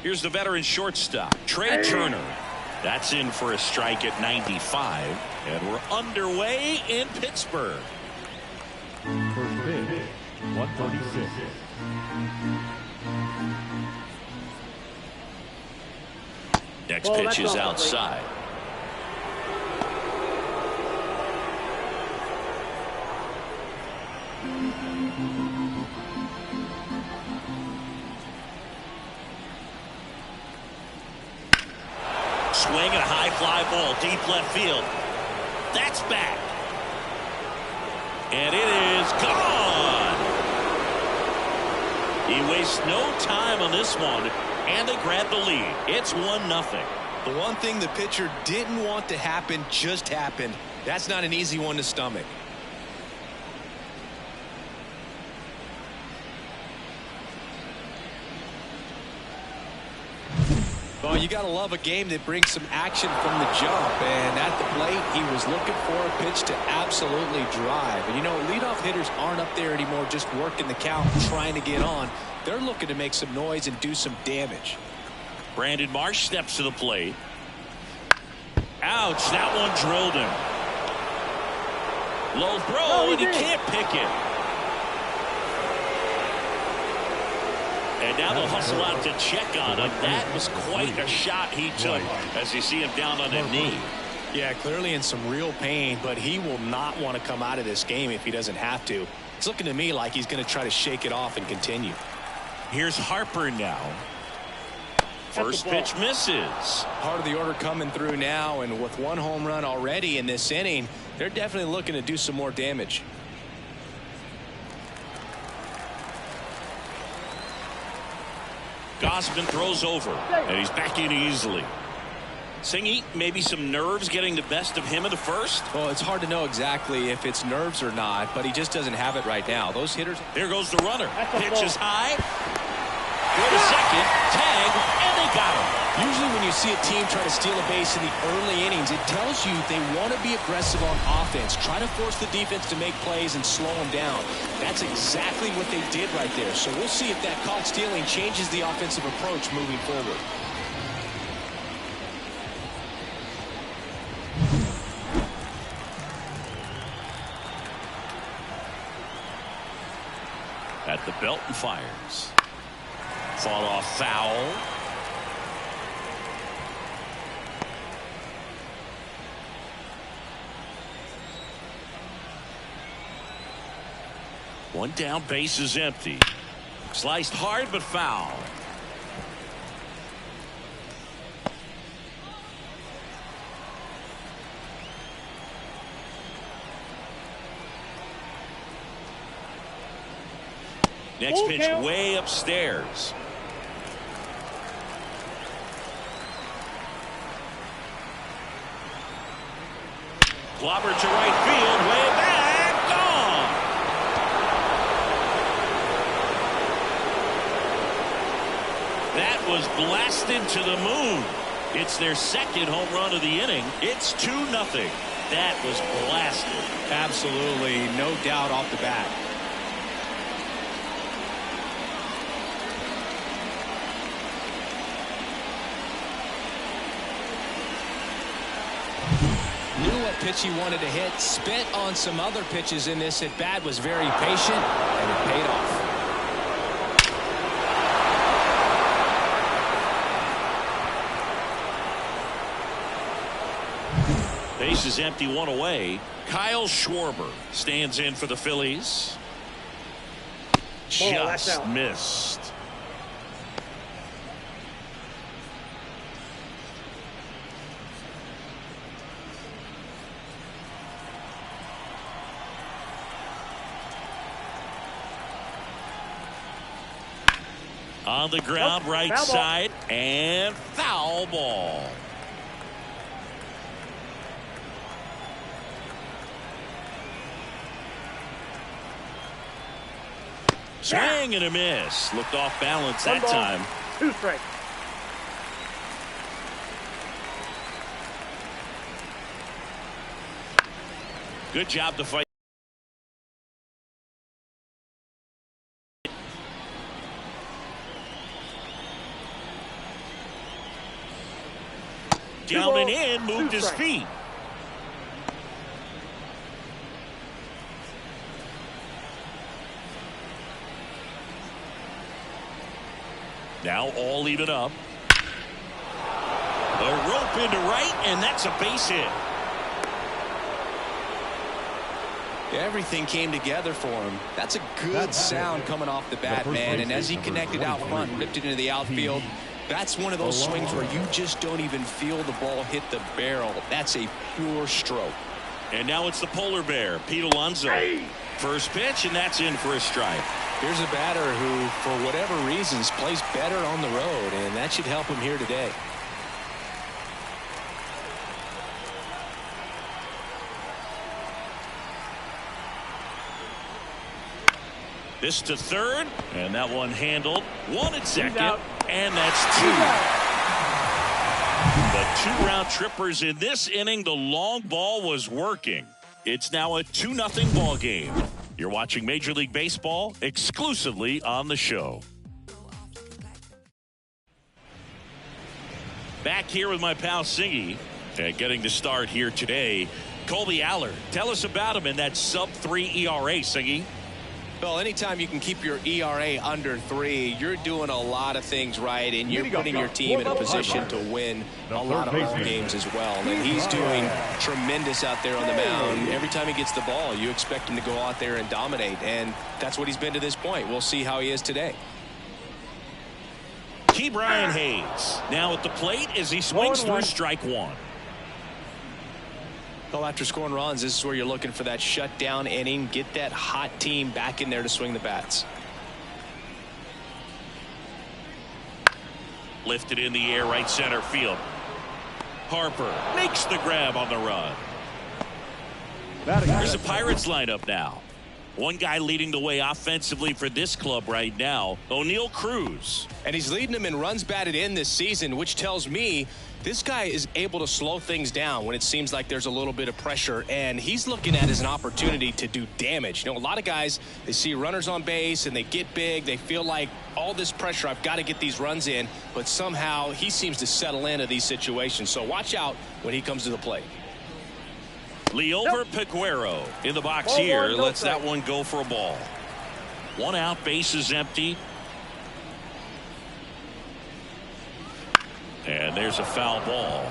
Here's the veteran shortstop, Trey Turner. That's in for a strike at 95. And we're underway in Pittsburgh. First pitch, 136. Next pitch is outside. Swing and a high fly ball deep left field. That's back. And it is gone. He wastes no time on this one, and they grab the lead. It's 1-0. The one thing the pitcher didn't want to happen just happened. That's not an easy one to stomach. Well, you got to love a game that brings some action from the jump. And at the plate, he was looking for a pitch to absolutely drive. And, you know, leadoff hitters aren't up there anymore just working the count, trying to get on. They're looking to make some noise and do some damage. Brandon Marsh steps to the plate. Ouch, that one drilled him. Low throw, and he can't pick it. And now they'll hustle out to check on him. That was quite a shot he took as you see him down on a knee. Yeah, clearly in some real pain, but he will not want to come out of this game if he doesn't have to. It's looking to me like he's going to try to shake it off and continue. Here's Harper now. First pitch misses. Part of the order coming through now, and with one home run already in this inning, they're definitely looking to do some more damage. Gausman throws over, and he's back in easily. Singy, maybe some nerves getting the best of him in the first? Well, it's hard to know exactly if it's nerves or not, but he just doesn't have it right now. Those hitters. There goes the runner. Pitch is high. Go to second. Tag, and they got him. Usually when you see a team try to steal a base in the early innings, it tells you they want to be aggressive on offense. Try to force the defense to make plays and slow them down. That's exactly what they did right there. So we'll see if that caught stealing changes the offensive approach moving forward. At the belt and fires. Fought off foul. One down, base is empty. Sliced hard but foul. Next pitch way upstairs. Clobber to right field, way back, gone. That was blasted to the moon. It's their second home run of the inning. It's 2-0. That was blasted. Absolutely, no doubt off the bat. Knew what pitch he wanted to hit, spent on some other pitches in this at bat, was very patient, and it paid off. Base is empty, one away. Kyle Schwarber stands in for the Phillies. Just missed. On the ground, right side, and foul ball. Swing and a miss. Looked off balance that time. 2 strikes. Good job to fight. down and in, moved his feet. Now all even up. A rope into right, and that's a base hit. Everything came together for him. That's a good sound coming off the bat, man. And as he connected out front, ripped it into the outfield, that's one of those swings where you just don't even feel the ball hit the barrel. That's a pure stroke. And now it's the polar bear, Pete Alonso. First pitch, and that's in for a strike. Here's a batter who, for whatever reasons, plays better on the road, and that should help him here today. This to third, and that one handled. One at second, and that's two. The 2 round trippers in this inning. The long ball was working. It's now a 2-0 ball game. You're watching Major League Baseball exclusively on the show. Back here with my pal Singy, and getting the start here today. Colby Allard, tell us about him in that sub-3 ERA, Singy. Well, anytime you can keep your ERA under 3, you're doing a lot of things right, and you're putting your team in a position to win a lot of home games as well. And he's doing tremendous out there on the mound. Every time he gets the ball, you expect him to go out there and dominate, and that's what he's been to this point. We'll see how he is today. Key Brian Hayes now at the plate as he swings through strike one. Well, after scoring runs, this is where you're looking for that shutdown inning. Get that hot team back in there to swing the bats. Lifted in the air, right center field. Harper makes the grab on the run. Here's the Pirates lineup now. One guy leading the way offensively for this club right now, O'Neal Cruz. And he's leading them in runs batted in this season, which tells me this guy is able to slow things down when it seems like there's a little bit of pressure, and he's looking at it as an opportunity to do damage. You know, a lot of guys, they see runners on base and they get big. They feel like all this pressure, I've got to get these runs in, but somehow he seems to settle into these situations. So watch out when he comes to the plate. Leover Peguero in the box here. Lets that one go for a ball. One out, base is empty. And there's a foul ball.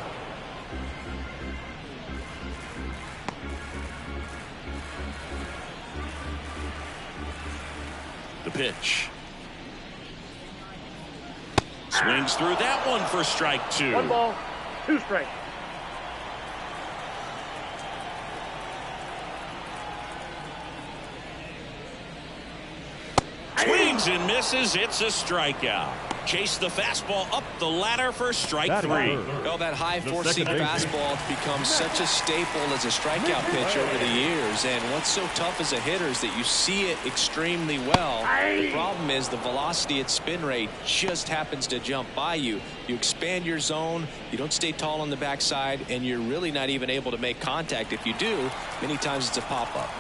The pitch. Swings through that one for strike 2. 1 ball, 2 strikes. Swings and misses. It's a strikeout. Chase the fastball up the ladder for strike 3. Well, that high four-seam fastball has become such a staple as a strikeout pitch over the years. And what's so tough as a hitter is that you see it extremely well. The problem is the velocity at spin rate just happens to jump by you. You expand your zone, you don't stay tall on the backside, and you're really not even able to make contact. If you do, many times it's a pop-up.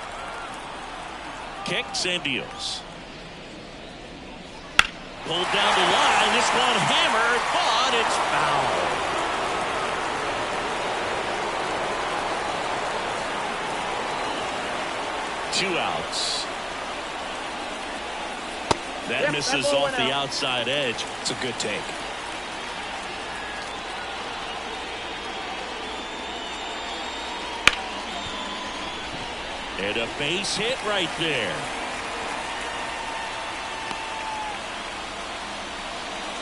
Kicks and deals. Pulled down the line. This one hammered, but it's foul. Two outs. That misses off the outside edge. It's a good take. And a base hit right there.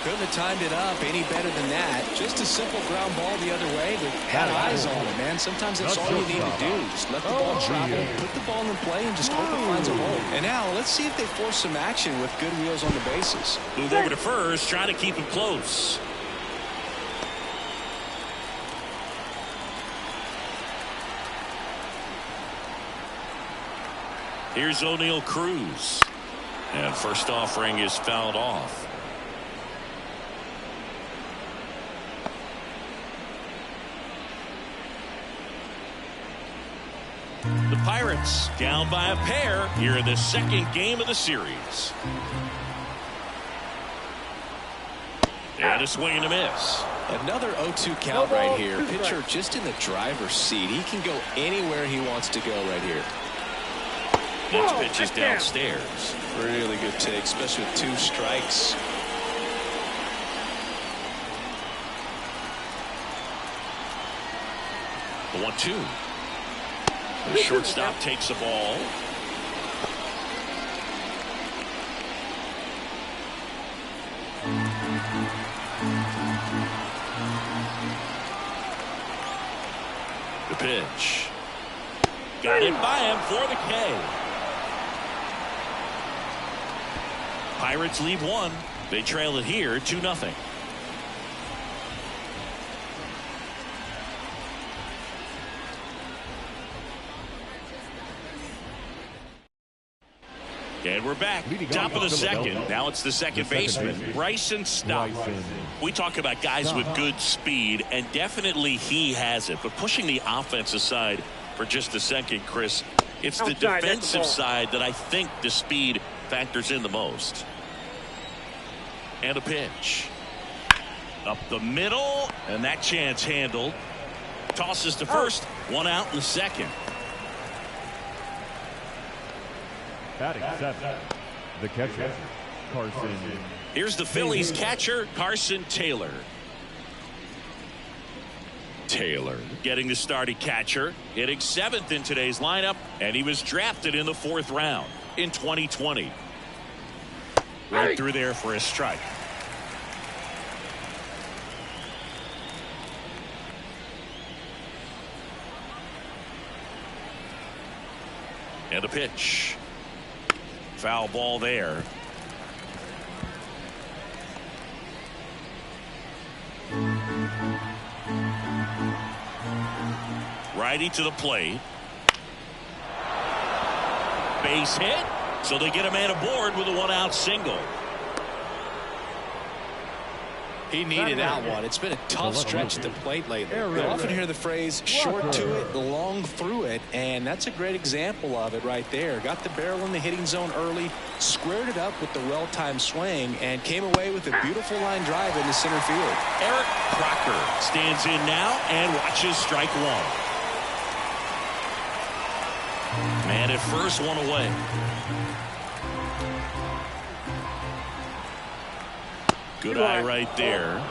Couldn't have timed it up any better than that. Just a simple ground ball the other way, but had eyes on it, man. Sometimes that's all you need to do. Just let the ball travel, put the ball in play, and just hope it finds a hole. And now, let's see if they force some action with good wheels on the bases. Move over to first, try to keep it close. Here's O'Neal Cruz. And first offering is fouled off. The Pirates down by a pair here in the second game of the series. And a swing and a miss. Another 0-2 count right here. Pitcher just in the driver's seat. He can go anywhere he wants to go right here. Next pitch is downstairs. Really good take, especially with 2 strikes. The 1-2. The shortstop takes the ball. The pitch. Got it by him for the K. Pirates lead 1. They trail it here 2-0. And we're back. Top of the second. Now it's the second baseman, Bryson Stott. We talk about guys with good speed, and definitely he has it. But pushing the offense aside for just a second, Chris, it's the defensive side that I think the speed factors in the most. And a pitch. Up the middle, and that chance handled. Tosses to first. 1 out in the second. Batting 7, the catcher, Carson. Here's the Phillies catcher, Carson Taylor. Taylor getting the start at catcher, hitting 7th in today's lineup, and he was drafted in the 4th round in 2020. Right through there for a strike. And a pitch. Foul ball there. Righty to the plate. Base hit. So they get a man aboard with a 1-out single. He needed that one. It's been a tough stretch at the plate lately. You often hear the phrase short to it, long through it, and that's a great example of it right there. Got the barrel in the hitting zone early, squared it up with the well-timed swing, and came away with a beautiful line drive into center field. Eric Crocker stands in now and watches strike 1. Man at first, 1 away. Good eye right there.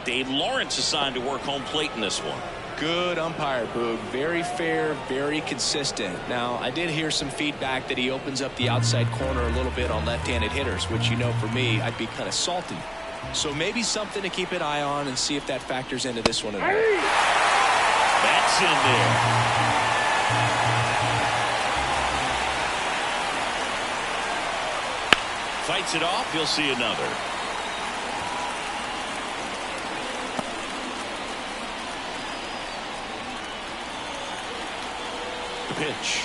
Dave Lawrence assigned to work home plate in this one. Good umpire, Boog. Very fair, very consistent. Now, I did hear some feedback that he opens up the outside corner a little bit on left-handed hitters, which, you know, for me, I'd be kind of salty. So maybe something to keep an eye on and see if that factors into this one at all. That's in there. Fights it off. You'll see another. Pitch.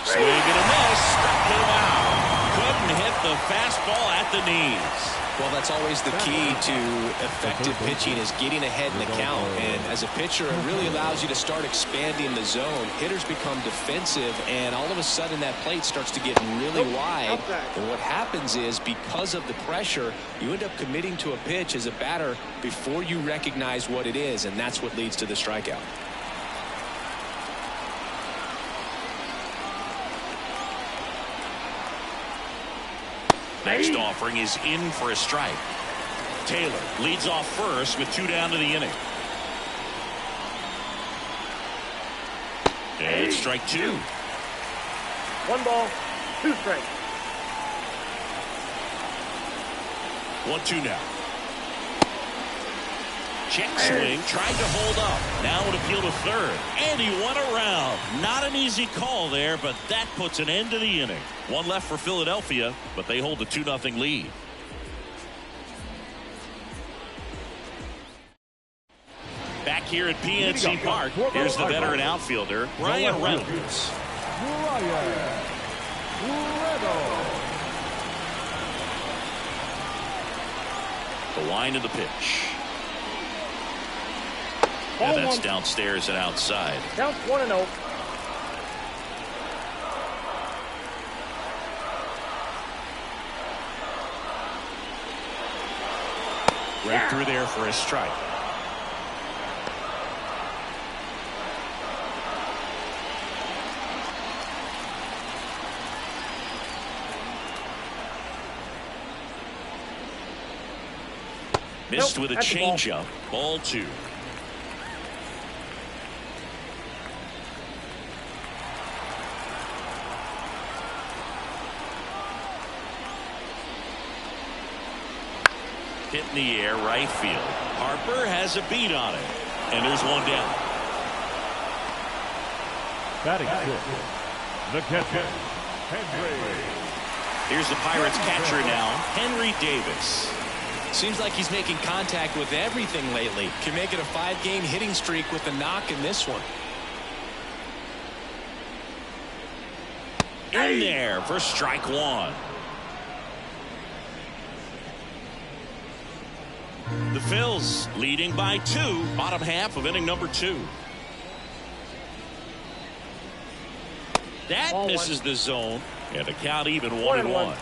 Swing and a miss. Struck him out. Couldn't hit the fastball at the knees. Well, that's always the key to effective pitching, is getting ahead in the count. And as a pitcher, it really allows you to start expanding the zone. Hitters become defensive, and all of a sudden that plate starts to get really wide. And what happens is, because of the pressure, you end up committing to a pitch as a batter before you recognize what it is, and that's what leads to the strikeout. Next offering is in for a strike. Taylor leads off first with 2 down to the inning. And it's strike 2. 1 ball, 2 strikes. 1-2 now. Check swing, tried to hold up. Now an appeal to third. And he went around. Not an easy call there, but that puts an end to the inning. 1 left for Philadelphia, but they hold a 2-0 lead. Back here at PNC Park, here's the veteran outfielder, Ryan Reynolds. The line of the pitch. And that's downstairs and outside. Count 1-0. Right through there for a strike. Missed with a changeup. Ball 2. Hit in the air, right field. Harper has a beat on it. And there's one down. Batting fifth, the catcher, Henry. Here's the Pirates catcher now, Henry Davis. Seems like he's making contact with everything lately. Can make it a 5-game hitting streak with the knock in this one. In there for strike 1. The Phillies leading by 2, bottom half of inning number 2. That misses the zone, and the count even 1-1.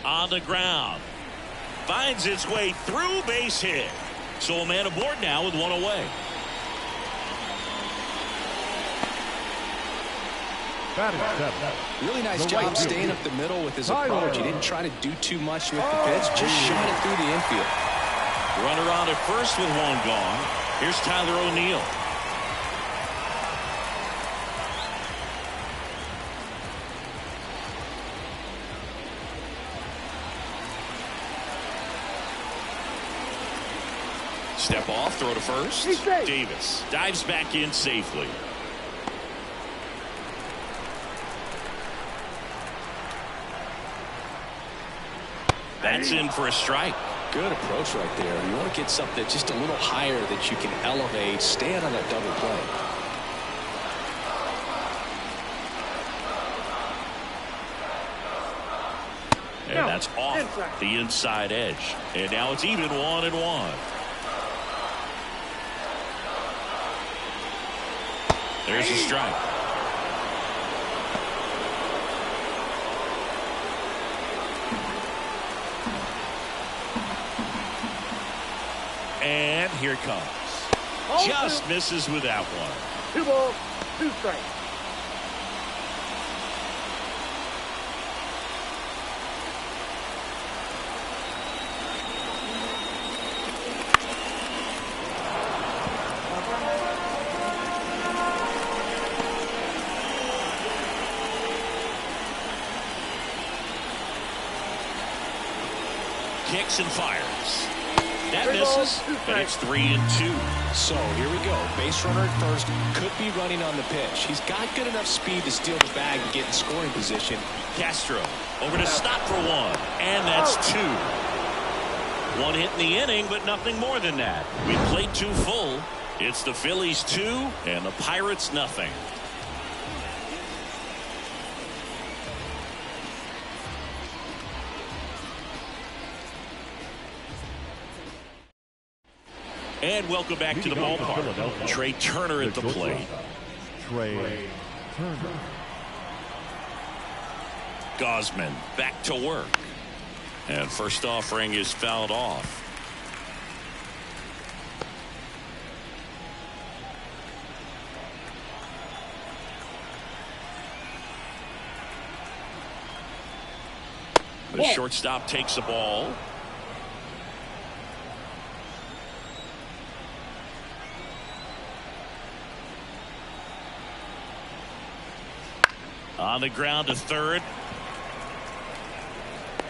On the ground. Finds its way through, base hit. So a man aboard now with 1 away. Batting seventh. Really nice job staying up the middle with his approach. He didn't try to do too much with the pitch. Just shot it through the infield. Runner on at first with 1 gone. Here's Tyler O'Neill. Step off, throw to first. Davis dives back in safely. That's in for a strike. Good approach right there. You want to get something just a little higher that you can elevate. Stand on that double play. And that's off the inside edge. And now it's even 1-1. There's a strike. And here it comes. Just misses with that one. 2 balls, 2 strikes. Kicks and fires. That misses, but it's 3-2. So here we go. Base runner at first. Could be running on the pitch. He's got good enough speed to steal the bag and get in scoring position. Castro over to stop for 1. And that's 2. 1 hit in the inning, but nothing more than that. We played 2 full. It's the Phillies 2 and the Pirates nothing. And welcome back to the ballpark. Trey Turner at the plate. Trey Turner. Gausman back to work. And first offering is fouled off. The shortstop takes the ball. On the ground to third.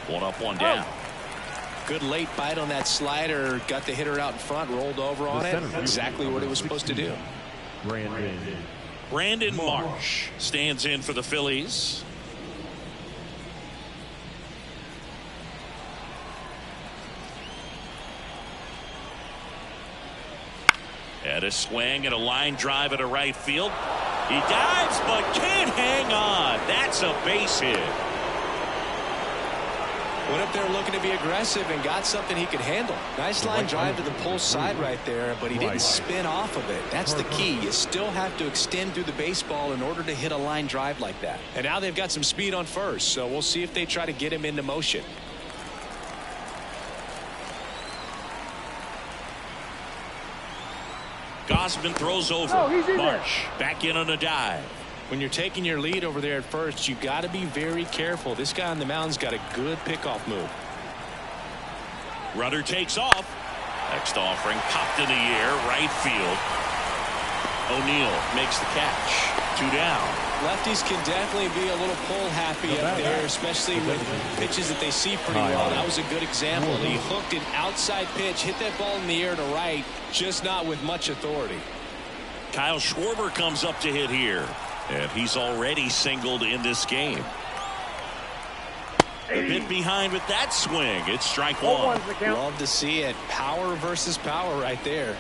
1 up, 1 down. Good late bite on that slider. Got the hitter out in front, rolled over on it. Exactly what it was supposed to do. Brandon Marsh stands in for the Phillies. And a swing and a line drive at a right field. He dives but can't hang on. That's a base hit. Went up there looking to be aggressive and got something he could handle. Nice line drive to the pull side right there, but he didn't spin off of it. That's the key. You still have to extend through the baseball in order to hit a line drive like that. And now they've got some speed on first, so we'll see if they try to get him into motion. Gausman throws over. Marsh back in on a dive. When you're taking your lead over there at first, you got to be very careful. This guy on the mound's got a good pickoff move. Runner takes off. Next offering popped in the air, right field. O'Neill makes the catch. 2 down. Lefties can definitely be a little pull happy up there, especially with pitches that they see pretty well. That was a good example. He hooked an outside pitch, hit that ball in the air to right, just not with much authority. Kyle Schwarber comes up to hit here, and he's already singled in this game. A bit behind with that swing. It's strike one. Love to see it. Power versus power right there.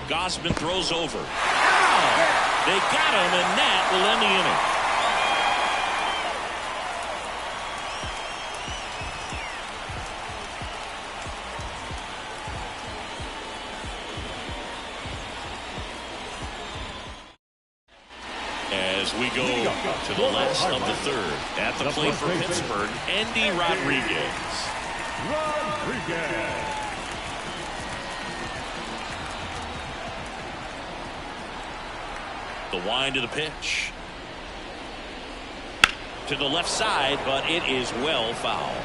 Gausman throws over. They got him, and that will end the inning. As we go to the last of the third, at the plate for Pittsburgh, Endy Rodriguez. The wind of the pitch. To the left side, but it is well foul.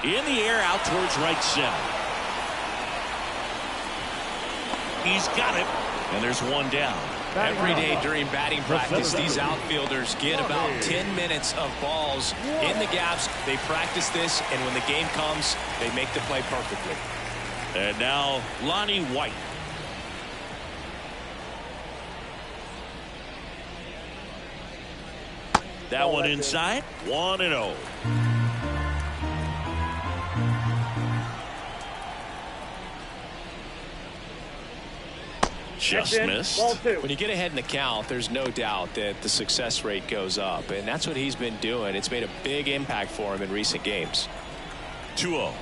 In the air out towards right center. He's got it, and there's one down. Every day during batting practice, these outfielders get about 10 minutes of balls in the gaps. They practice this, and when the game comes, they make the play perfectly. And now Lonnie White. That one inside. 1-0. Just missed. When you get ahead in the count, there's no doubt that the success rate goes up, and that's what he's been doing. It's made a big impact for him in recent games. 2-0.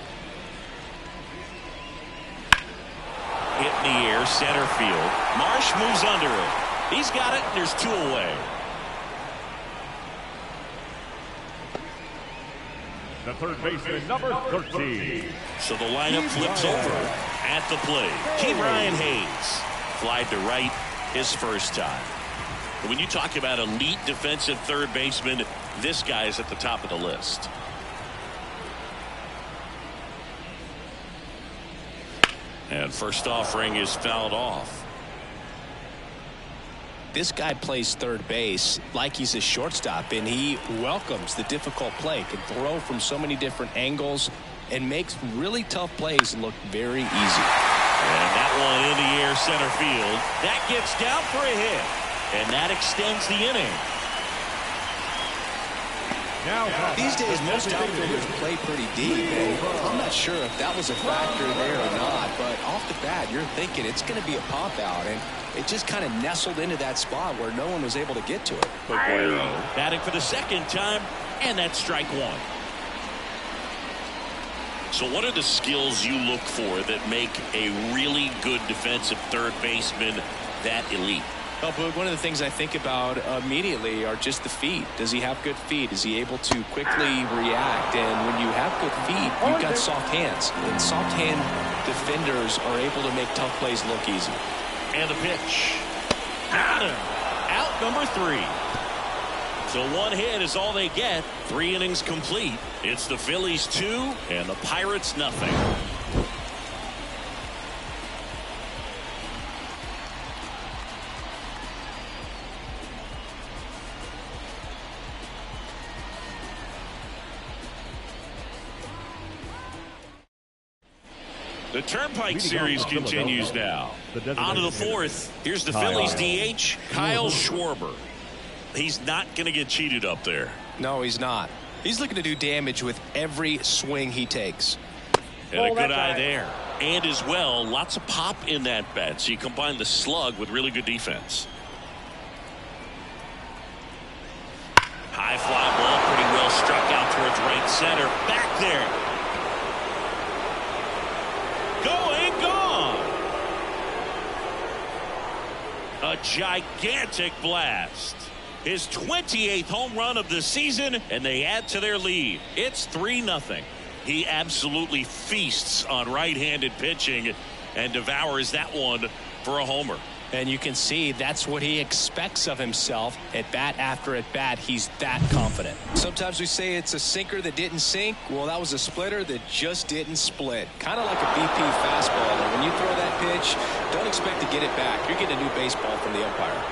Hit in the air, center field. Marsh moves under it. He's got it, and there's 2 away. The third baseman, number 13. So the lineup flips over at the plate. Ke'Bryan Hayes. Flied to right his first time. When you talk about elite defensive third baseman, this guy is at the top of the list. And first offering is fouled off. This guy plays third base like he's a shortstop, and he welcomes the difficult play. Can throw from so many different angles and makes really tough plays look very easy. And that one in the air, center field. That gets down for a hit. And that extends the inning. These days, most outfielders play pretty deep. And I'm not sure if that was a factor there or not. But off the bat, you're thinking it's going to be a pop out. And it just kind of nestled into that spot where no one was able to get to it. Batting for the second time. And that's strike one. So what are the skills you look for that make a really good defensive third baseman that elite? Well, Boog, one of the things I think about immediately are just the feet. Does he have good feet? Is he able to quickly react? And when you have good feet, you've got soft hands. And soft hand defenders are able to make tough plays look easy. And the pitch. Got him. Out number 3. So one hit is all they get. 3 innings complete. It's the Phillies 2 and the Pirates nothing. The Turnpike Series continues now. On to the fourth. Here's the Phillies DH, Kyle Schwarber. He's not going to get cheated up there. No, he's not. He's looking to do damage with every swing he takes. And a good eye there. And as well, lots of pop in that bat. So you combine the slug with really good defense. High fly ball, pretty well struck out towards right center. Back there. Going, gone. A gigantic blast. His 28th home run of the season, and they add to their lead. It's 3-0. He absolutely feasts on right-handed pitching and devours that one for a homer. And you can see that's what he expects of himself. At bat after at bat, he's that confident. Sometimes we say it's a sinker that didn't sink. Well, that was a splitter that just didn't split. Kind of like a BP fastball. And when you throw that pitch, don't expect to get it back. You're getting a new baseball from the umpire.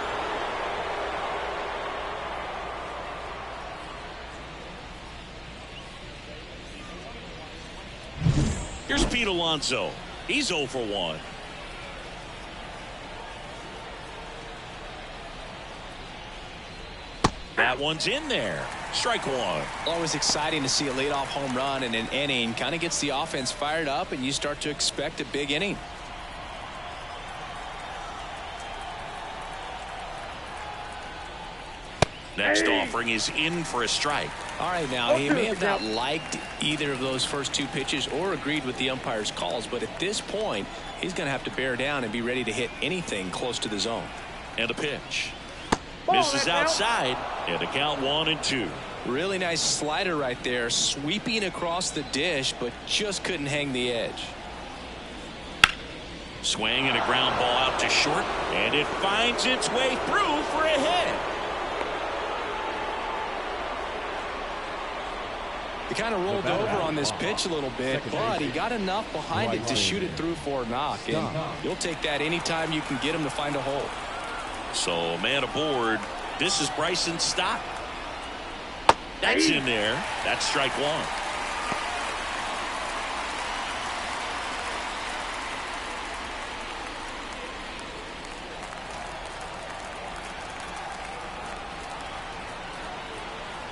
Here's Pete Alonso. He's 0 for 1. That one's in there. Strike one. Always exciting to see a leadoff home run in an inning. Kind of gets the offense fired up, and you start to expect a big inning. Next offering is in for a strike. All right, now he may have not liked either of those first two pitches or agreed with the umpire's calls, but at this point, he's going to have to bear down and be ready to hit anything close to the zone. And a pitch. Misses outside, and a count 1-2. Really nice slider right there, sweeping across the dish, but just couldn't hang the edge. Swing and a ground ball out to short, and it finds its way through for a hit. He kind of rolled over on this pitch a little bit, but he got enough behind it to shoot it through for a knock. And you'll take that anytime you can get him to find a hole. So, man aboard. This is Bryson Stott. That's in there. That's strike one.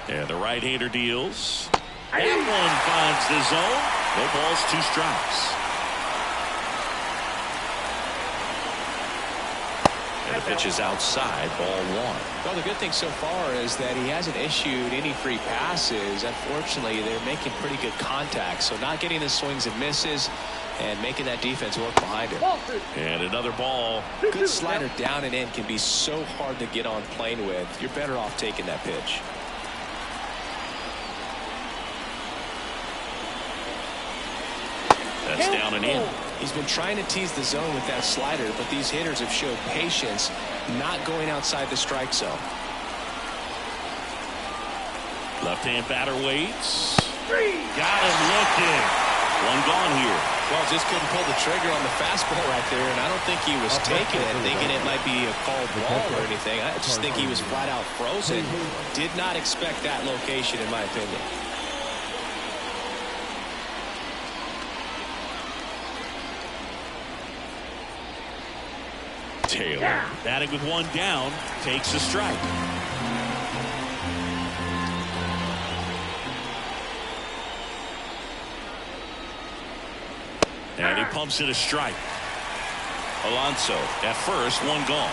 And the right-hander deals. That one finds the zone. No balls, 2 strikes. And the pitch is outside, ball 1. Well, the good thing so far is that he hasn't issued any free passes. Unfortunately, they're making pretty good contact, so not getting the swings and misses and making that defense work behind him. And another ball. Good slider down and in can be so hard to get on plane with. You're better off taking that pitch. That's down and in. He's been trying to tease the zone with that slider, but these hitters have showed patience, not going outside the strike zone. Left-hand batter waits. Got him looking. One gone here. Well, just couldn't pull the trigger on the fastball right there, and I don't think he was taking it, thinking it might be a called ball or anything. I just think he was flat out frozen. Did not expect that location, in my opinion. Taylor, batting with one down, takes a strike. And he pumps it a strike. Alonso at first, one gone.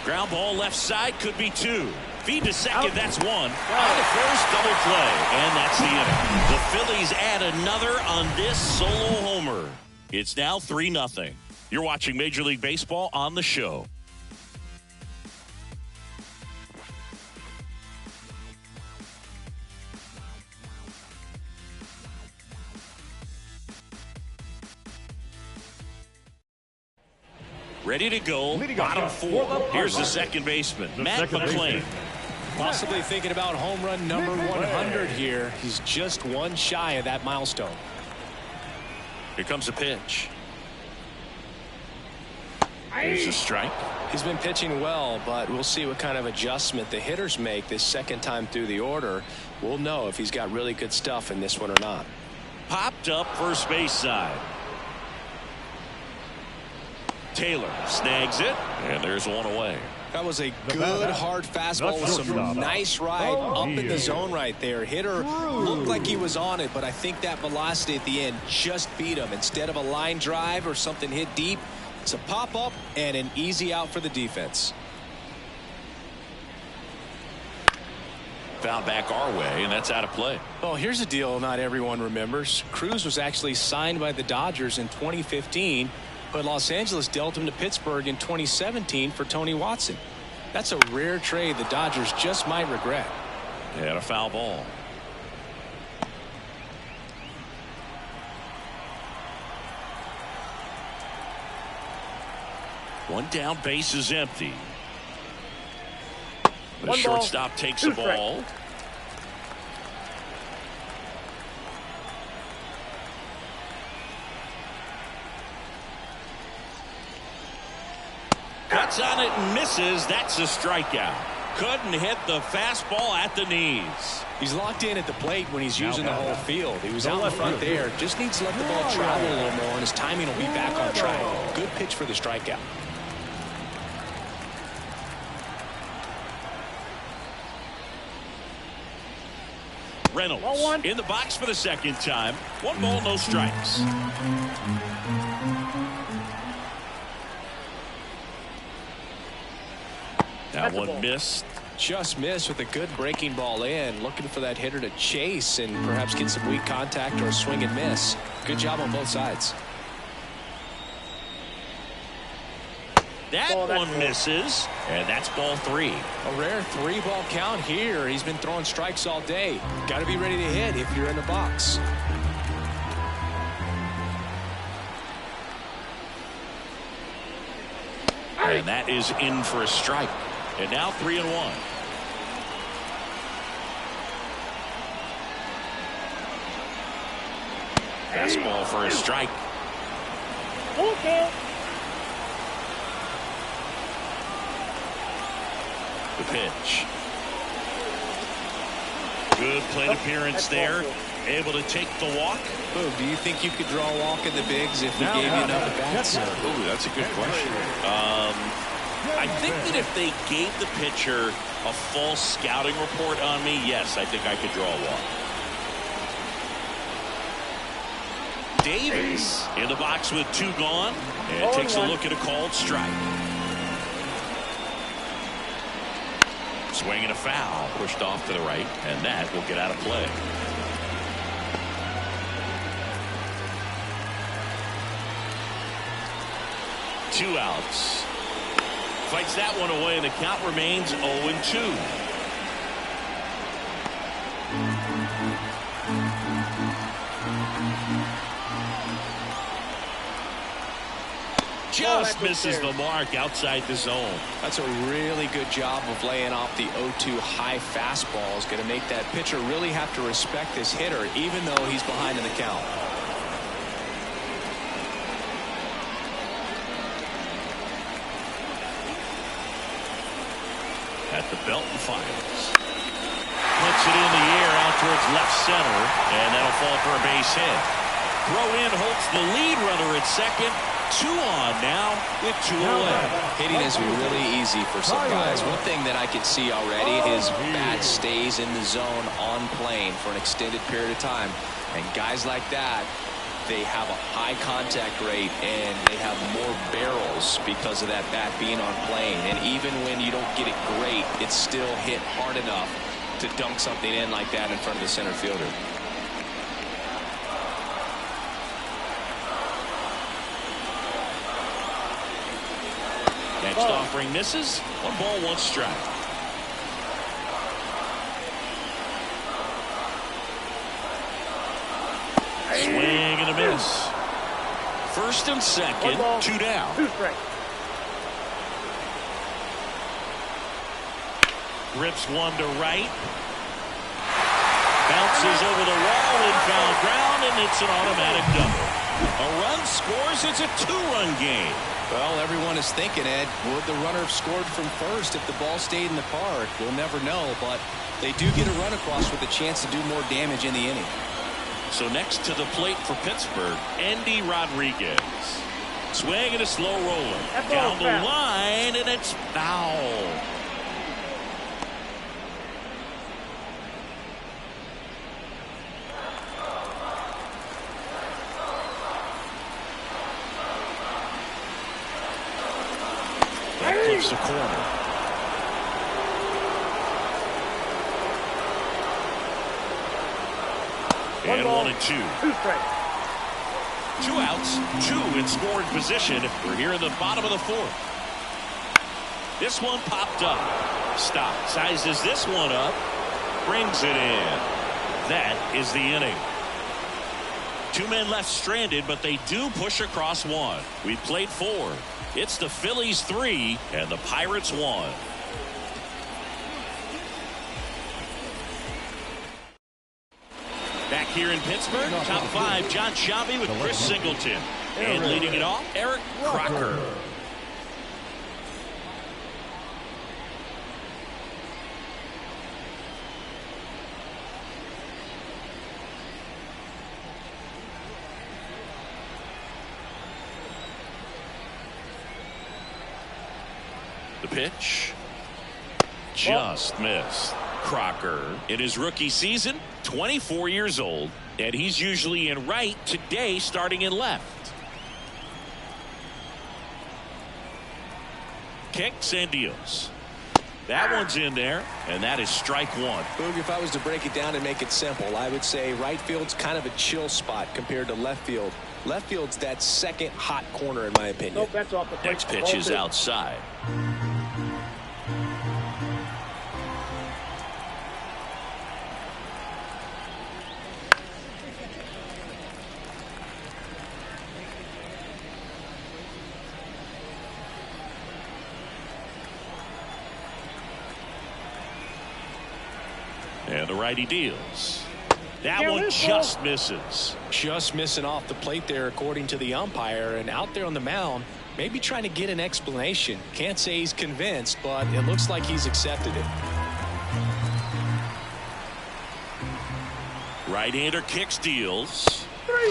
Ground ball left side, could be 2. Feed to second, that's 1. On the first, double play, and that's the inning. The Phillies add another on this solo homer. It's now 3-0. You're watching Major League Baseball on the show. Ready to go, bottom 4. Here's the second baseman, Matt McClain. Possibly thinking about home run number 100 here. He's just one shy of that milestone. Here comes a pitch. Here's a strike. He's been pitching well, but we'll see what kind of adjustment the hitters make this second time through the order. We'll know if he's got really good stuff in this one or not. popped up first base side. Taylor snags it, and there's one away. That was a good hard fastball with some nice ride up in the zone right there. Hitter looked like he was on it, but I think that velocity at the end just beat him. Instead of a line drive or something hit deep, it's a pop up and an easy out for the defense. Foul back our way, and that's out of play. Well, here's a deal not everyone remembers. Cruz was actually signed by the Dodgers in 2015. But Los Angeles dealt him to Pittsburgh in 2017 for Tony Watson. That's a rare trade the Dodgers just might regret. And a foul ball. One down, base is empty. The shortstop takes the ball. Cuts on it and misses. That's a strikeout. Couldn't hit the fastball at the knees. He's locked in at the plate when he's using the whole field. He was out in front there. Just needs to let the ball travel a little more, and his timing will be back on track. Good pitch for the strikeout. Reynolds in the box for the second time. 1 ball, no strikes. That one missed. Just missed with a good breaking ball in. Looking for that hitter to chase and perhaps get some weak contact or a swing and miss. Good job on both sides. That one misses, and that's ball 3. A rare 3-ball count here. He's been throwing strikes all day. Got to be ready to hit if you're in the box. And that is in for a strike. And now 3-1. Fastball for a strike. Okay. The pitch. Good plate appearance there. Able to take the walk. Boom, do you think you could draw a walk in the bigs if we gave you enough at bats? Ooh, that's a good question. I think that if they gave the pitcher a full scouting report on me, yes, I think I could draw a walk. Davis in the box with 2 gone and takes a look at a called strike. Swing and a foul, pushed off to the right, and that will get out of play. Two outs. Fights that one away, and the count remains 0-2. Just misses the mark outside the zone. That's a really good job of laying off the 0-2 high fastball. Is going to make that pitcher really have to respect this hitter, even though he's behind in the count. At the belt and fires. Puts it in the air out towards left center, and that'll fall for a base hit. Throw in holds the lead runner at second. 2 on now with 2 away. Hitting is really easy for some guys. One thing that I can see already is bat stays in the zone on plane for an extended period of time. And guys like that, they have a high contact rate and they have more barrels because of that bat being on plane. And even when you don't get it great, it's still hit hard enough to dunk something in like that in front of the center fielder. Next offering misses. 1 ball, 1 strike. Swing and a miss. First and second, 2 down. 2 strikes. Rips one to right. Bounces over the wall in foul ground, and it's an automatic double. A run scores. It's a 2-run game. Well, everyone is thinking, Ed, would the runner have scored from first if the ball stayed in the park? We'll never know, but they do get a run across with a chance to do more damage in the inning. So next to the plate for Pittsburgh, Andy Rodriguez. Swing and a slow roller. Down the line, and it's foul. That clips the corner. And 1-2. 2 strikes. 2 outs, 2 in scoring position. We're here in the bottom of the 4th. This one popped up. Stop. Sizes this one up. Brings it in. That is the inning. 2 men left stranded, but they do push across 1. We played 4. It's the Phillies 3 and the Pirates 1. Back here in Pittsburgh, top 5, John Shabby with Chris Singleton. And leading it off, Eric Crocker. The pitch. Just missed. Crocker in his rookie season, 24 years old, and he's usually in right, today starting in left. Kicks and deals. That one's in there, and that is strike 1. Boog, if I was to break it down and make it simple, I would say right field's kind of a chill spot compared to left field. Left field's that second hot corner, in my opinion. Nope, that's off the plate. Next pitch is outside. And the righty deals. That one just misses. Just missing off the plate there, according to the umpire. And out there on the mound, maybe trying to get an explanation. Can't say he's convinced, but it looks like he's accepted it. Right-hander kicks, deals.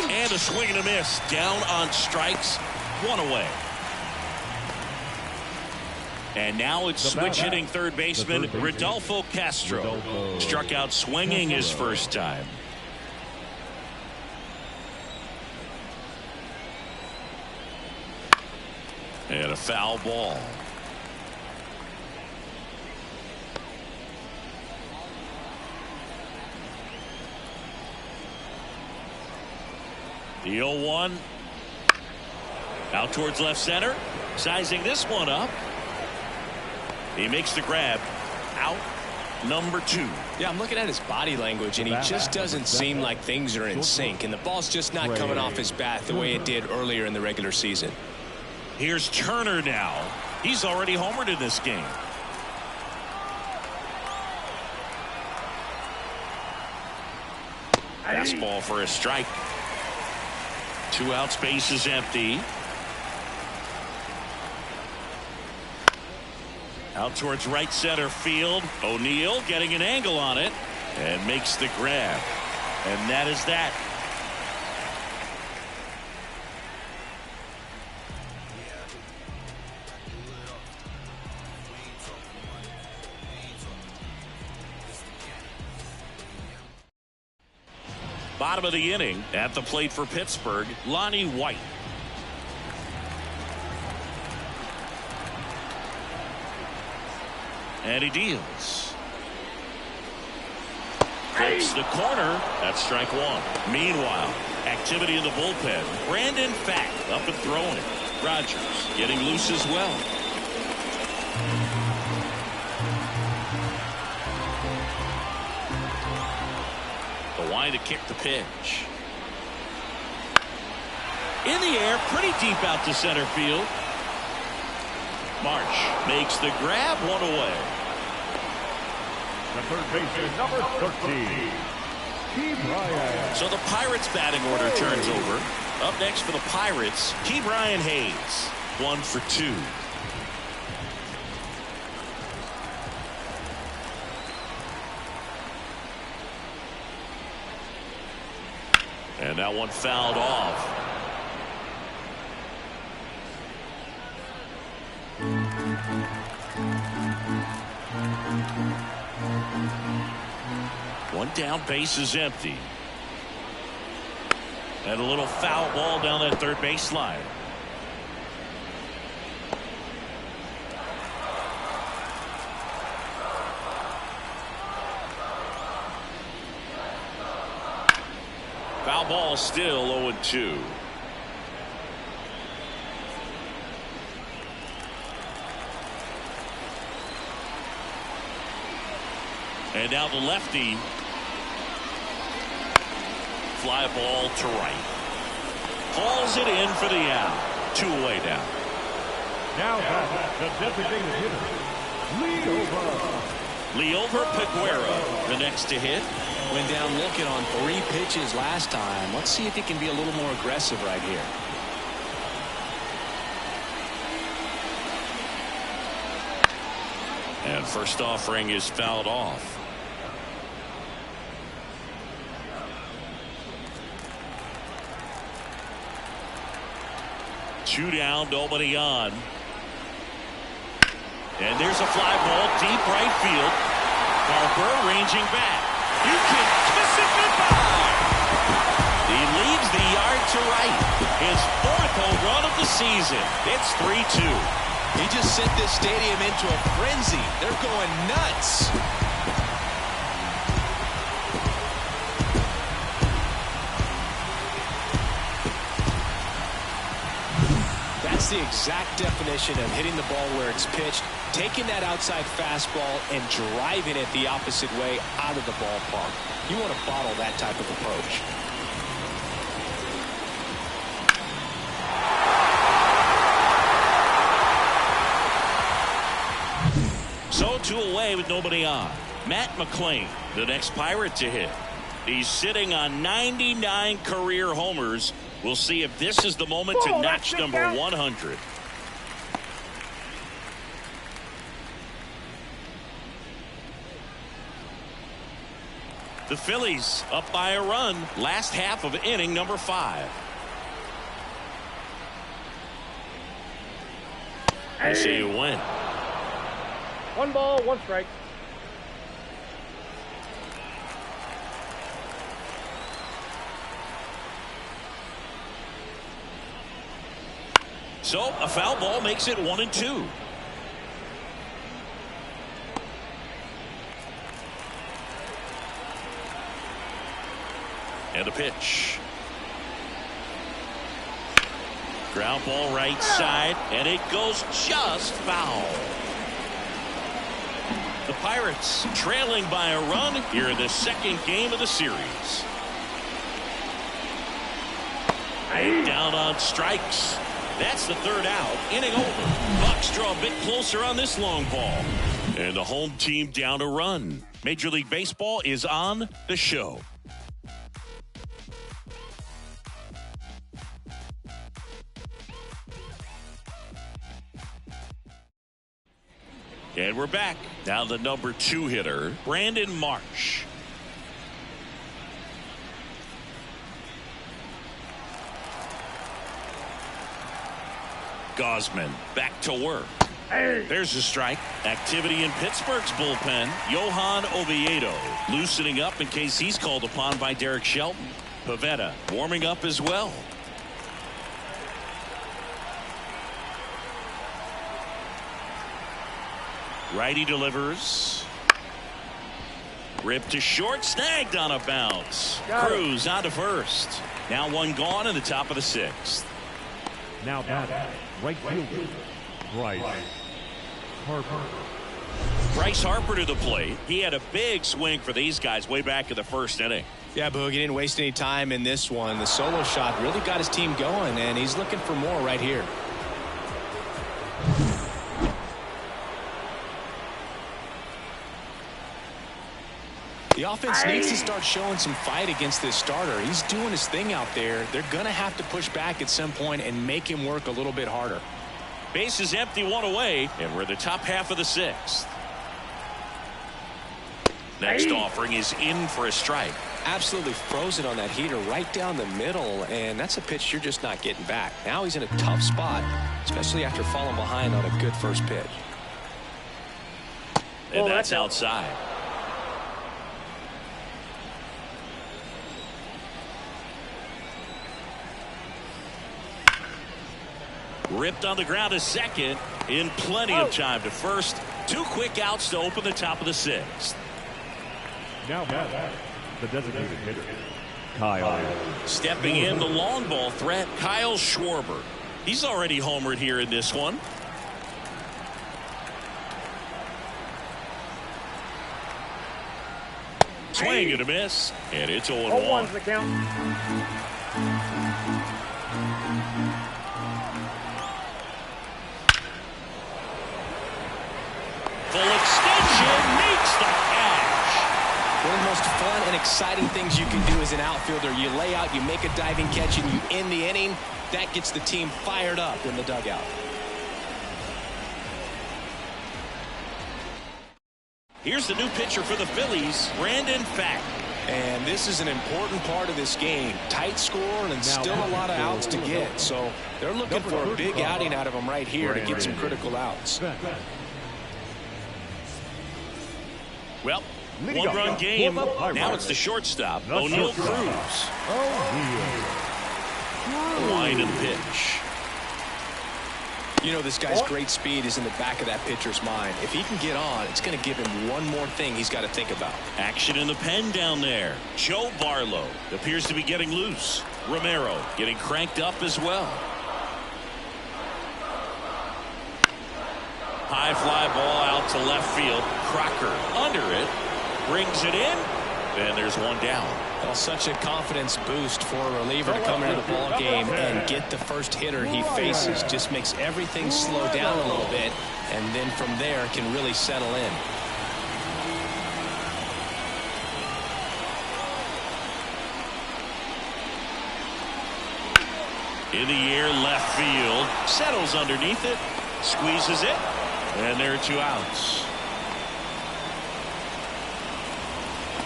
And a swing and a miss. Down on strikes. 1 away. And now it's switch hitting third baseman Rodolfo Castro. Struck out swinging his first time. And a foul ball. The 0-1. Out towards left center. Sizing this one up. He makes the grab. Out number 2. Yeah, I'm looking at his body language, and he just doesn't seem like things are in sync, and the ball's just not coming off his bat the way it did earlier in the regular season. Here's Turner now. He's already homered in this game. Fastball for a strike. 2 outs, base is empty. Out towards right center field. O'Neill getting an angle on it and makes the grab. And that is that. Bottom of the inning at the plate for Pittsburgh, Lonnie White. And he deals. Takes the corner. That's strike 1. Meanwhile, activity in the bullpen. Brandon Fack up and throwing it. Rogers getting loose as well. The line to kick the pitch. In the air, pretty deep out to center field. Marsh makes the grab, 1 away. The third baseman, number 13. Ke'Bryan. So the Pirates batting order turns over. Up next for the Pirates, Ke'Bryan Hayes. 1 for 2. And that one fouled off. One down, base is empty. And a little foul ball down that third baseline. Foul ball, still 0-2. And now the lefty. Fly ball to right. Hauls it in for the out. 2 away now. Now the designated hitter, Leover Peguero, the next to hit. Went down looking on 3 pitches last time. Let's see if he can be a little more aggressive right here. And first offering is fouled off. Two down, nobody on. And there's a fly ball deep right field. Harper ranging back. You can kiss it goodbye. He leaves the yard to right. His 4th home run of the season. It's 3-2. He just sent this stadium into a frenzy. They're going nuts. That's the exact definition of hitting the ball where it's pitched, taking that outside fastball and driving it the opposite way out of the ballpark. You want to bottle that type of approach. So 2 away with nobody on. Matt McClain, the next Pirate to hit. He's sitting on 99 career homers. We'll see if this is the moment to notch number 100. The Phillies up by a run. Last half of inning number 5. I say you win. 1 ball, 1 strike. So a foul ball makes it 1-2. And a pitch. Ground ball right side, and it goes just foul. The Pirates trailing by a run here in the 2nd game of the series. Down on strikes. That's the 3rd out. Inning over. Bucks draw a bit closer on this long ball. And the home team down a run. Major League Baseball is on the show. And we're back. Now the number 2 hitter, Brandon Marsh. Gausman back to work. There's a strike. Activity in Pittsburgh's bullpen. Johan Oviedo loosening up in case he's called upon by Derek Shelton. Pivetta warming up as well. Righty delivers. Ripped to short, snagged on a bounce. Cruz on to first. Now 1 gone in the top of the 6th. now batting, right fielder, Bryce Harper. Bryce Harper to the plate. He had a big swing for these guys way back in the 1st inning. Yeah, Boog, he didn't waste any time in this one. The solo shot really got his team going, and he's looking for more right here. The offense needs to start showing some fight against this starter. He's doing his thing out there. They're going to have to push back at some point and make him work a little bit harder. Base is empty, 1 away, and we're the top half of the 6th. Next offering is in for a strike. Absolutely frozen on that heater right down the middle, and that's a pitch you're just not getting back. Now he's in a tough spot, especially after falling behind on a good first pitch. And that's outside. Ripped on the ground to second in plenty of time to first. 2 quick outs to open the top of the 6th. Now the designated hitter, Kyle. Stepping in, the long ball threat, Kyle Schwarber. He's already homered here in this one. Swing and a miss, and it's 0-1. 0-1's the count. Full extension makes the catch. One of the most fun and exciting things you can do as an outfielder. You lay out, you make a diving catch, and you end the inning. That gets the team fired up in the dugout. Here's the new pitcher for the Phillies, Brandon Fack. And this is an important part of this game. Tight score and still a lot of outs to get. So they're looking for a big outing out of him right here to get some critical outs. Well, 1-run game. Now it's the shortstop, O'Neal Cruz. Line and pitch. You know, this guy's great speed is in the back of that pitcher's mind. If he can get on, it's going to give him one more thing he's got to think about. Action in the pen down there. Joe Barlow appears to be getting loose. Romero getting cranked up as well. High fly ball out to left field. Crocker under it. Brings it in. And there's one down. Well, such a confidence boost for a reliever to come into the ball game and get the first hitter he faces. Just makes everything slow down a little bit, and then from there can really settle in. In the air, left field. Settles underneath it. Squeezes it. And there are 2 outs.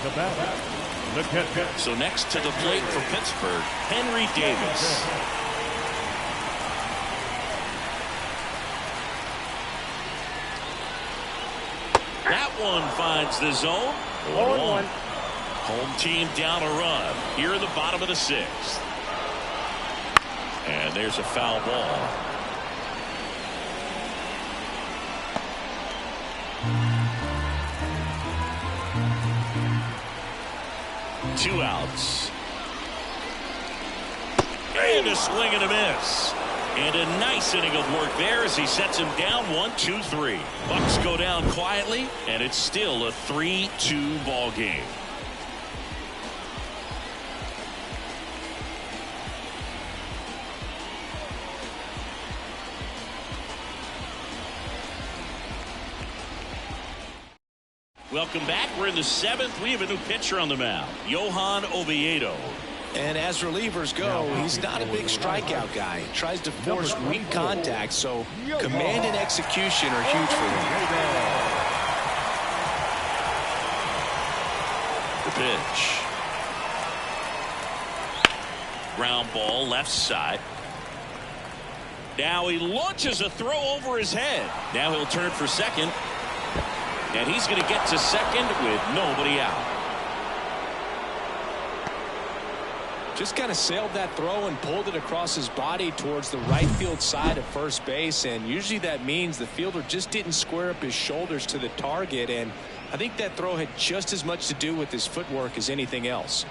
The batter, the catcher. So next to the plate for Pittsburgh, Henry Davis. That one finds the zone. 1-1. Home team down a run here in the bottom of the 6th. And there's a foul ball. Two outs. And a swing and a miss. And a nice inning of work there as he sets him down 1-2-3. Bucks go down quietly, and it's still a 3-2 ball game. Welcome back. We're in the 7th. We have a new pitcher on the mound, Johan Oviedo. And as relievers go, he's not a big strikeout guy. He tries to force weak contact, so command and execution are huge for him. The pitch. Ground ball left side. Now he launches a throw over his head. Now he'll turn for second. And he's going to get to second with nobody out. Just kind of sailed that throw and pulled it across his body towards the right field side of first base. And usually that means the fielder just didn't square up his shoulders to the target. And I think that throw had just as much to do with his footwork as anything else.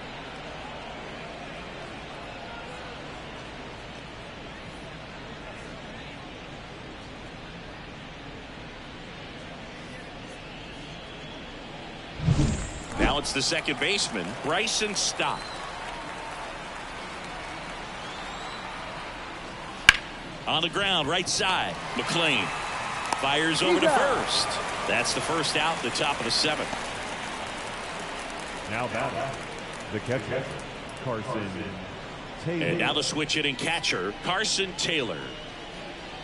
Now it's the second baseman, Bryson Stott. On the ground, right side. McLean fires over to first. That's the first out, the top of the 7th. Now batting, the catcher, Carson Taylor. And now the switch hitting catcher, Carson Taylor.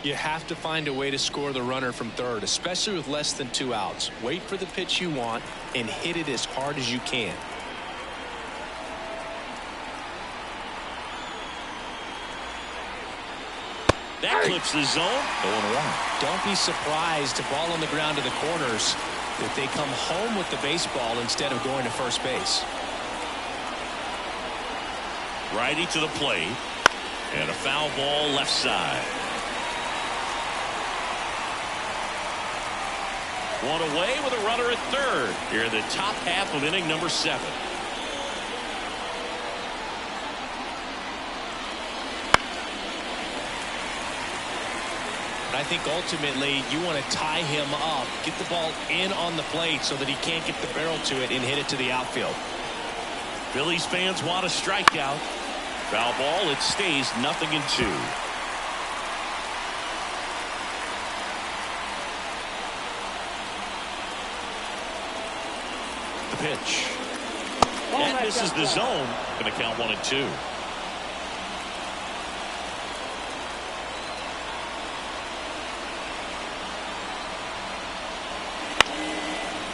You have to find a way to score the runner from third, especially with less than 2 outs. Wait for the pitch you want and hit it as hard as you can. That clips the zone. 0-1. Don't be surprised to ball on the ground to the corners if they come home with the baseball instead of going to first base. Righty to the plate. And a foul ball left side. One away with a runner at third here in the top half of inning number 7. I think ultimately you want to tie him up, get the ball in on the plate so that he can't get the barrel to it and hit it to the outfield. Phillies fans want a strikeout. Foul ball. It stays 0-2. The pitch. And misses the zone. Going to count 1-2.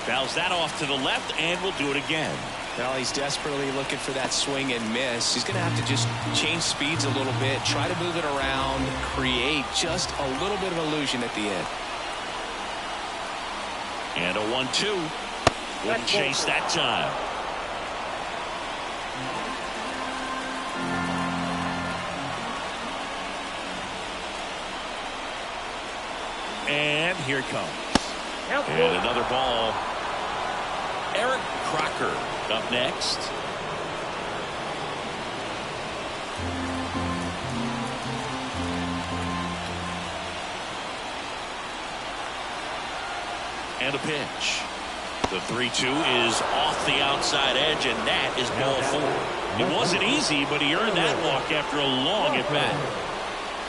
Fouls that off to the left, and we'll do it again. Well, he's desperately looking for that swing and miss. He's going to have to just change speeds a little bit, try to move it around, create just a little bit of illusion at the end. And a 1-2. Wouldn't chase that time. And here it comes. And another ball. Eric Crocker up next. And a pitch. The 3-2 is off the outside edge, and that is ball 4. It wasn't easy, but he earned that walk after a long at bat.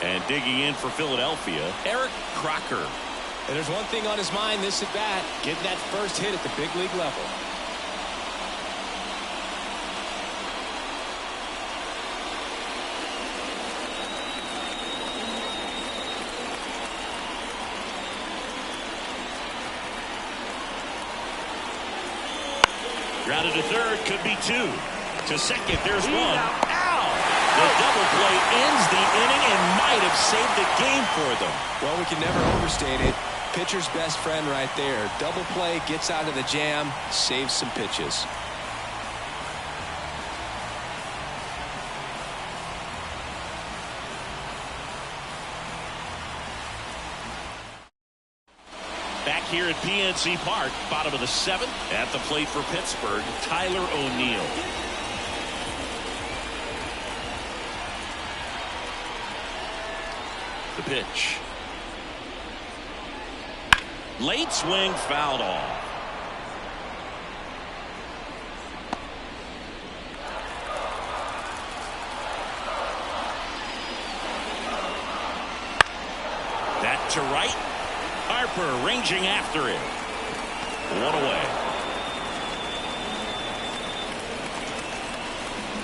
And digging in for Philadelphia, Eric Crocker. And there's one thing on his mind this at bat, getting that first hit at the big league level. Grounded to third, could be 2. To second, there's 1. Ow! The double play ends the inning and might have saved the game for them. Well, we can never overstate it. Pitcher's best friend right there. Double play, gets out of the jam, saves some pitches. Back here at PNC Park, bottom of the 7th, at the plate for Pittsburgh, Tyler O'Neill. The pitch. Late swing, fouled off. That to right. Harper ranging after it. 1 away.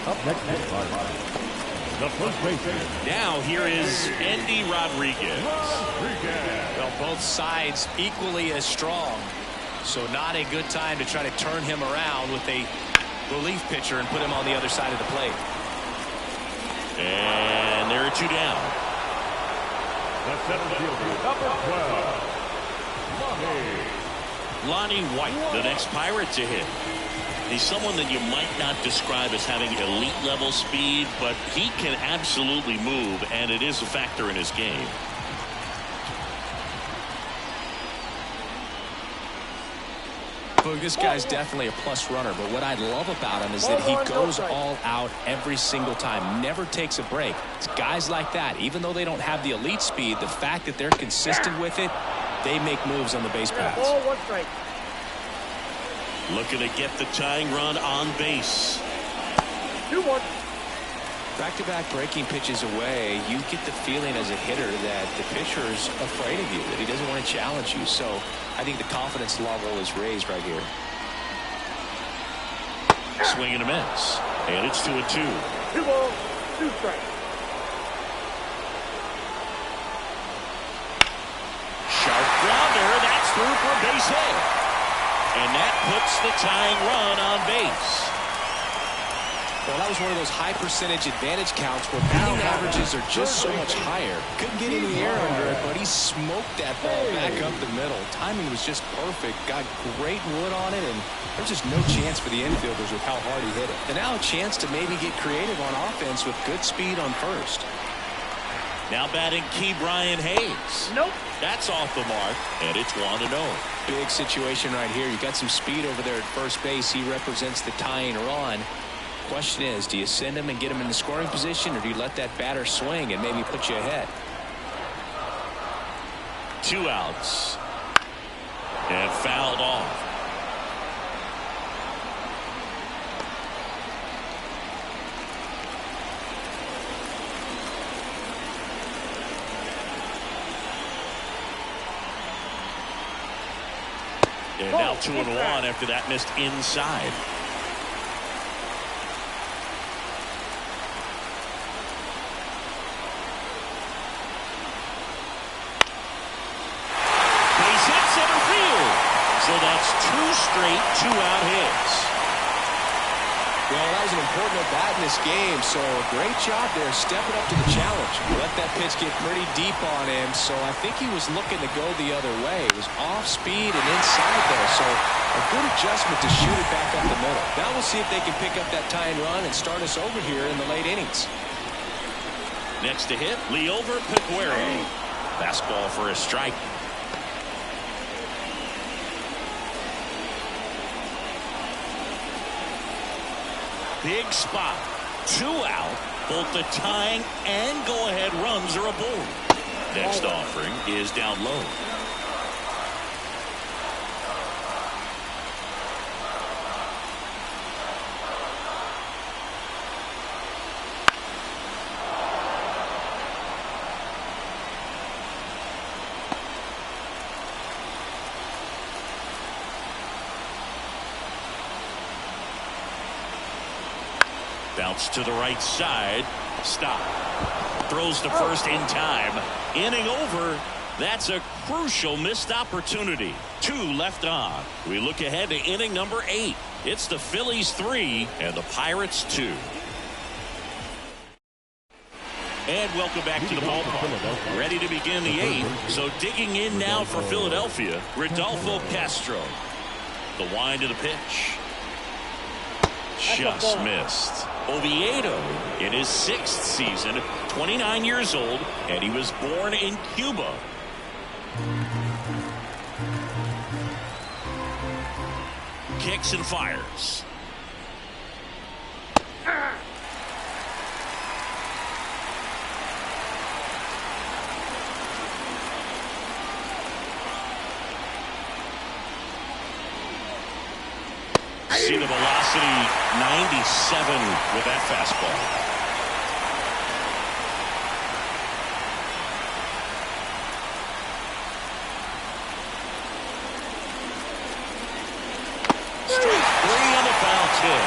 Up next, the first baseman. Now here is Andy Rodriguez. Well, both sides equally as strong. So not a good time to try to turn him around with a relief pitcher and put him on the other side of the plate. And there are 2 down. The center fielder, number 12. Lonnie White, the next Pirate to hit. He's someone that you might not describe as having elite level speed, but he can absolutely move, and it is a factor in his game. Look, this guy's definitely a plus runner, but what I love about him is that he goes all out every single time, never takes a break. It's guys like that, even though they don't have the elite speed, the fact that they're consistent with it, they make moves on the base paths. Ball, 1 strike. Looking to get the tying run on base. 2-1. Back-to-back breaking pitches away, you get the feeling as a hitter that the pitcher's afraid of you, that he doesn't want to challenge you. So I think the confidence level is raised right here. Swing and a miss. And it's 2-2. 2 balls, 2 strikes. Sharp grounder. That's through for a base hit. And that puts the tying run on base. Well, that was one of those high percentage advantage counts where batting averages are just so much higher. Couldn't get any air under it, but he smoked that ball back up the middle. Timing was just perfect. Got great wood on it, and there's just no chance for the infielders with how hard he hit it. And now a chance to maybe get creative on offense with good speed on first. Now batting Key Brian Hayes. Nope. That's off the mark, and it's 1-0. Big situation right here. You got some speed over there at first base. He represents the tying run. Question is, do you send him and get him in the scoring position, or do you let that batter swing and maybe put you ahead? 2 outs. And fouled off. And now 2-1 after that missed inside. Base hit center field. So that's 2 straight 2-out hits. Well, that was an important at-bat in this game, so great job there stepping up to the challenge. Let that pitch get pretty deep on him, so I think he was looking to go the other way. It was off speed and inside there, so a good adjustment to shoot it back up the middle. Now we'll see if they can pick up that tying run and start us over here in the late innings. Next to hit, Liover Peguero. Fastball for a strike. Big spot. 2 out. Both the tying and go-ahead runs are aboard. Next offering is down low. Bounce to the right side. Stop. Throws to first in time. Inning over. That's a crucial missed opportunity. 2 left on. We look ahead to inning number 8. It's the Phillies 3 and the Pirates 2. And welcome back to the ballpark. Ready to begin the 8th. So digging in now for Philadelphia, Rodolfo Castro. The wind to the pitch. Just missed. Oviedo in his 6th season, 29 years old, and he was born in Cuba. Kicks and fires. See the velocity, 97 with that fastball. Strike 3 on the foul tip.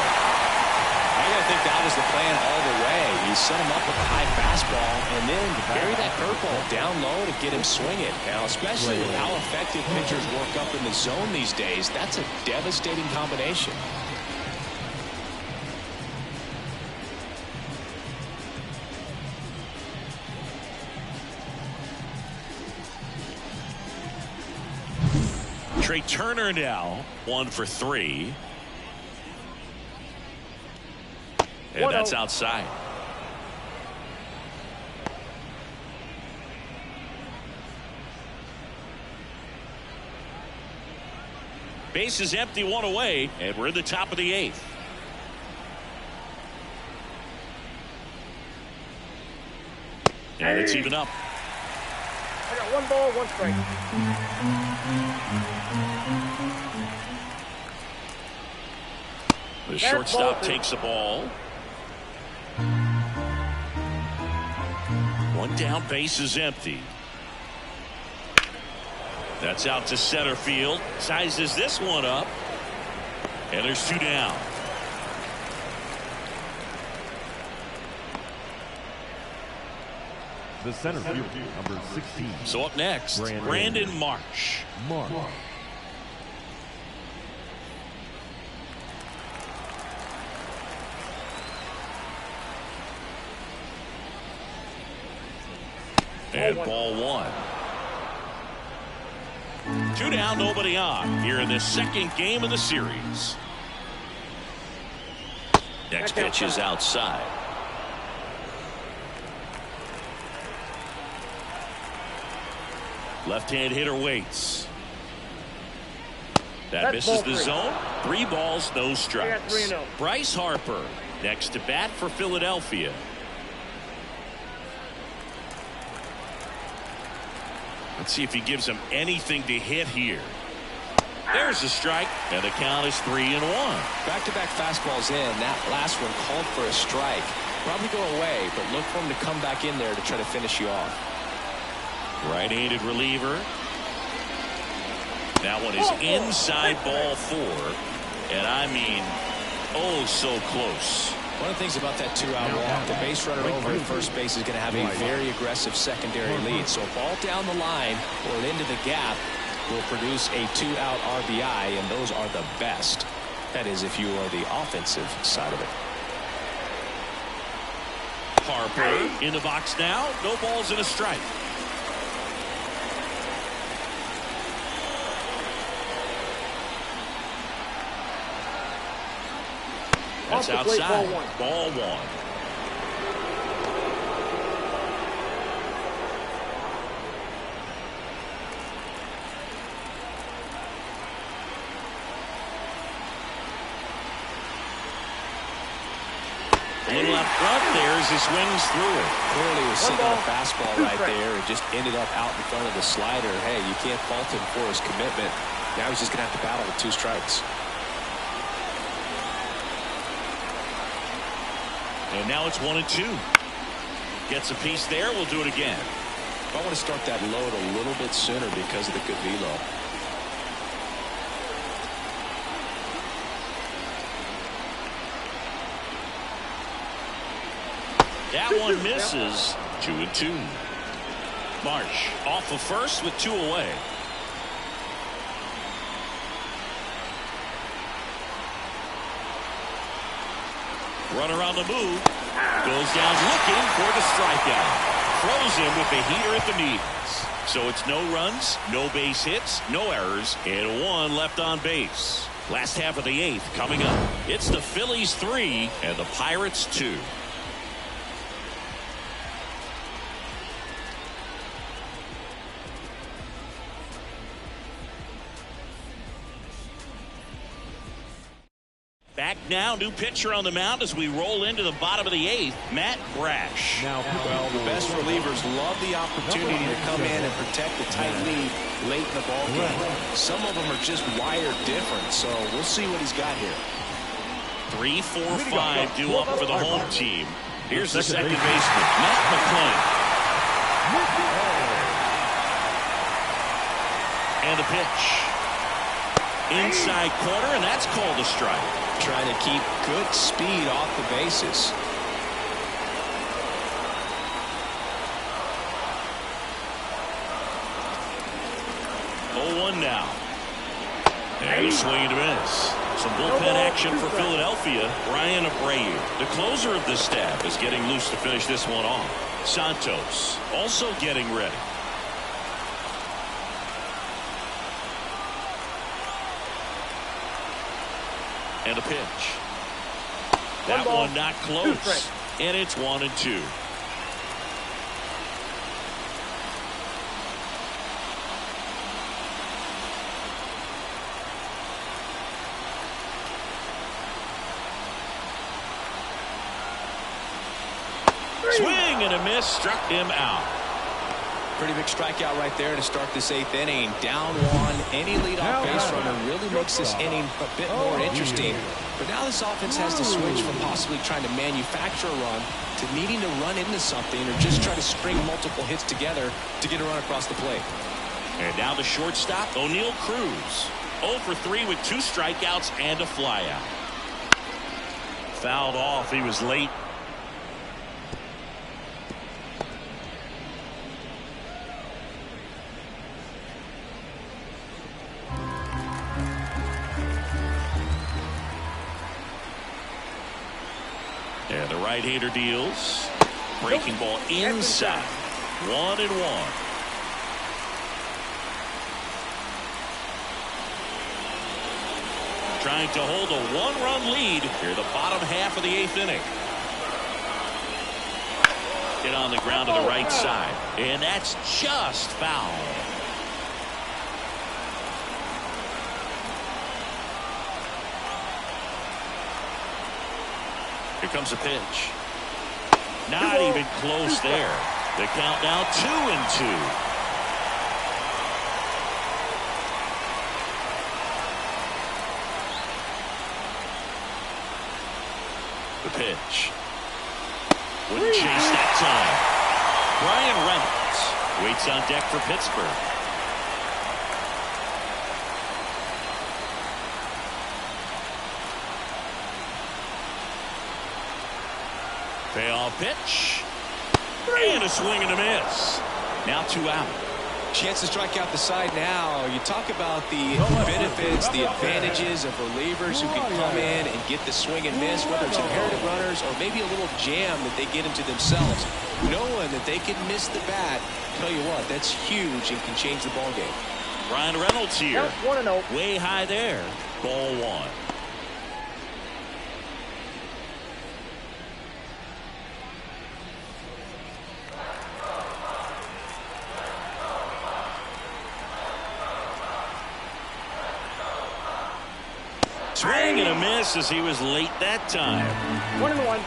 I gotta think that was the plan all the way. He set him up with a high fastball and then bury that curveball down low to get him swinging. Now, especially with how effective pitchers work up in the zone these days, that's a devastating combination. Trey Turner now 1 for 3. And that's outside. Base is empty, 1 away, and we're in the top of the 8th. And it's even up. I got 1 ball, 1 strike. The shortstop takes the ball. 1 down, base is empty. That's out to center field. Sizes this one up. And there's 2 down. The center fielder, number 16. So up next, Brandon Marsh. And ball one. 2 down, nobody on here in the second game of the series. Next pitch is outside. Left-hand hitter waits. That misses the zone. 3 balls, no strikes. Bryce Harper next to bat for Philadelphia. Let's see if he gives him anything to hit here. There's a strike, and the count is 3-1. Back-to-back fastballs in. That last one called for a strike. Probably go away, but look for him to come back in there to try to finish you off. Right-handed reliever. That one is inside ball 4. And I mean, oh, so close. One of the things about that 2-out walk, the base runner over at first base is going to have a very aggressive secondary lead. So a ball down the line or into the gap will produce a 2-out RBI, and those are the best. That is, if you are the offensive side of it. Harper in the box now. No balls and a strike. That's outside. Ball one. A little out front there as he swings through it. Clearly he was sitting on a fastball right there and just ended up out in front of the slider. Hey, you can't fault him for his commitment. Now he's just going to have to battle with 2 strikes. And now it's 1-2. Gets a piece there. We'll do it again. I want to start that load a little bit sooner because of the good velo. That one misses. 2-2. Marsh off of first with 2 away. Runner on the move. Goes down looking for the strikeout. Throws him with the heater at the knees. So it's no runs, no base hits, no errors, and 1 left on base. Last half of the 8th coming up. It's the Phillies 3 and the Pirates 2. Back now, new pitcher on the mound as we roll into the bottom of the 8th, Matt Brash. Well, the best relievers love the opportunity to come in and protect the tight lead late in the ball game. Some of them are just wired different, so we'll see what he's got here. 3, 4, 5 due up for the home team. Here's the second baseman, Matt McClain. And the pitch. Inside corner, and that's called a strike. Trying to keep good speed off the bases. Oh, 1 now. And a swing and a miss. Some bullpen action for Philadelphia. Ryan Abreu, the closer of the staff, is getting loose to finish this one off. Santos also getting ready. And a pitch. That one not close. And it's 1-2. Swing and a miss, struck him out. Pretty big strikeout right there to start this 8th inning. Down 1, any leadoff base runner really makes this inning a bit more interesting. But now this offense has to switch from possibly trying to manufacture a run to needing to run into something or just try to string multiple hits together to get a run across the plate. And now the shortstop, O'Neal Cruz. 0 for 3 with 2 strikeouts and a flyout. Fouled off. He was late. And the right-hander deals. Breaking ball inside. 1-1. Trying to hold a 1-run lead here the bottom half of the 8th inning. Hit on the ground to the right side, and that's just foul. Here comes a pitch. Not even close there. The count now 2-2. The pitch. Wouldn't chase that time. Brian Reynolds waits on deck for Pittsburgh. Payoff pitch. And a swing and a miss. Now 2 out. Chance to strike out the side now. You talk about the benefits, the advantages of relievers who can come in and get the swing and miss, whether it's imperative runners or maybe a little jam that they get into themselves. Knowing that they can miss the bat, tell you what, that's huge and can change the ball game. Brian Reynolds here. 1-0. Way high there. Ball 1. Swing and a miss as he was late that time. 1-1.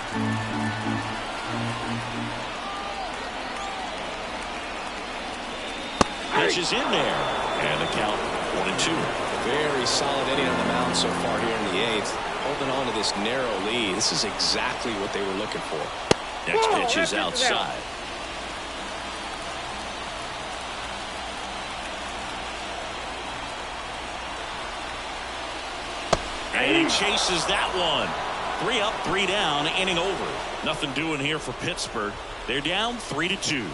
Pitch is in there. And the count 1-2. Very solid inning on the mound so far here in the 8th. Holding on to this narrow lead. This is exactly what they were looking for. Next pitch is outside. And he chases that one. 3 up, 3 down, inning over. Nothing doing here for Pittsburgh. They're down 3-2.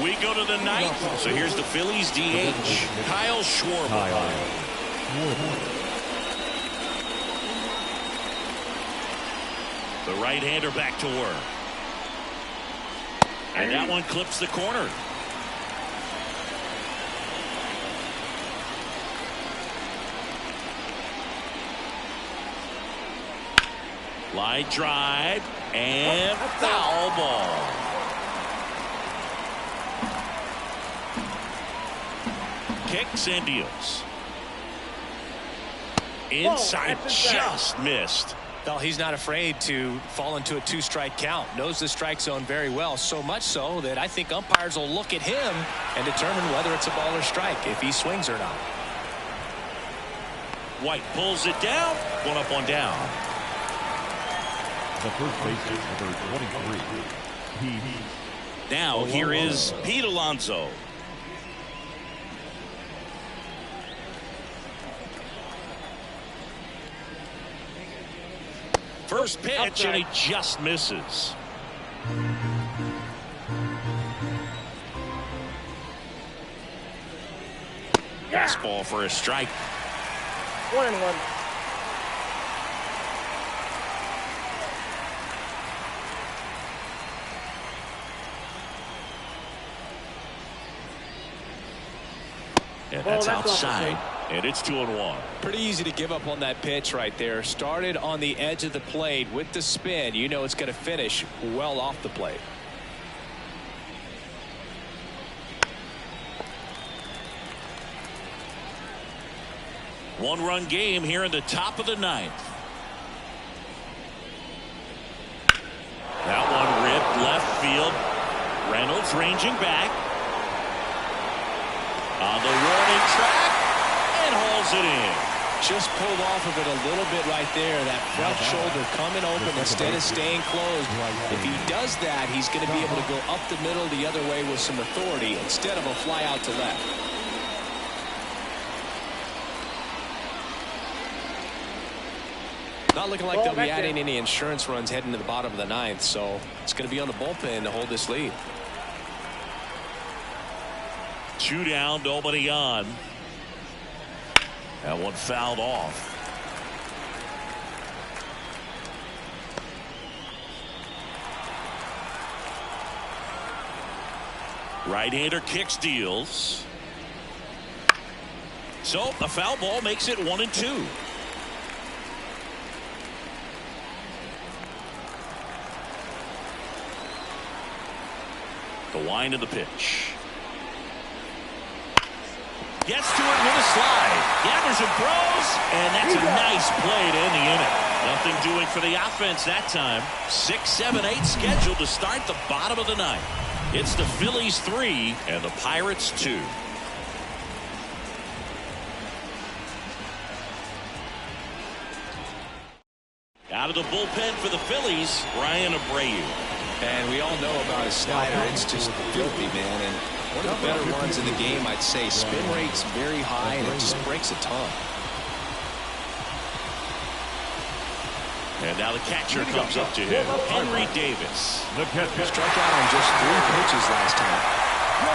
We go to the 9th. So here's the Phillies DH, Kyle Schwarber. The right-hander back to work. And that one clips the corner. Line drive and foul ball. Kicks and deals. Inside, just missed. Well, he's not afraid to fall into a 2-strike count. Knows the strike zone very well, so much so that I think umpires will look at him and determine whether it's a ball or strike, if he swings or not. White pulls it down. 1 up, 1 down. The first baseman, number 23. Now here is Pete Alonso. First pitch, and he just misses. Fastball for a strike. 1-1. And that's outside. And it's 2-1. Pretty easy to give up on that pitch right there. Started on the edge of the plate with the spin. You know it's going to finish well off the plate. One-run game here in the top of the 9th. That one ripped left field. Reynolds ranging back. On the warning track. And hauls it in. Just pulled off of it a little bit right there. That front shoulder coming open instead of staying closed. If he does that, he's going to be able to go up the middle the other way with some authority instead of a fly out to left. Not looking like they'll be adding any insurance runs heading to the bottom of the 9th, so it's going to be on the bullpen to hold this lead. 2 down, nobody on. That one fouled off. Right-hander kicks, deals. So a foul ball makes it 1-2. The wind of the pitch. Gets to it with a slide. Gathers and throws. And that's a nice play to end the inning. Nothing doing for the offense that time. 6, 7, 8 scheduled to start the bottom of the ninth. It's the Phillies 3 and the Pirates 2. Out of the bullpen for the Phillies, Ryan Abreu. And we all know about his slider. It's just filthy, man. And one of the better ones in the game, I'd say. Spin rate's very high, and it just breaks a ton. And now the catcher comes up to him, Henry Davis. Struck out on just 3 pitches last time.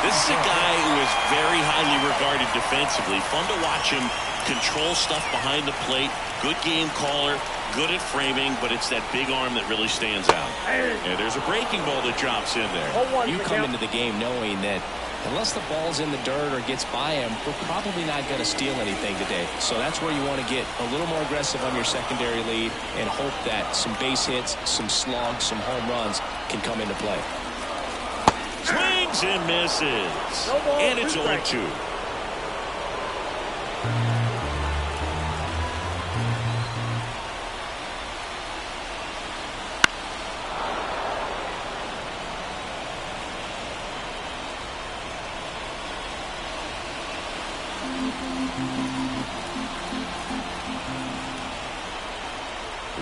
This is a guy who is very highly regarded defensively. Fun to watch him control stuff behind the plate. Good game caller. Good at framing, but it's that big arm that really stands out. And there's a breaking ball that drops in there. You come into the game knowing that unless the ball's in the dirt or gets by him, we're probably not going to steal anything today. So that's where you want to get a little more aggressive on your secondary lead and hope that some base hits, some slugs, some home runs can come into play. Swings and misses. And it's 0-2.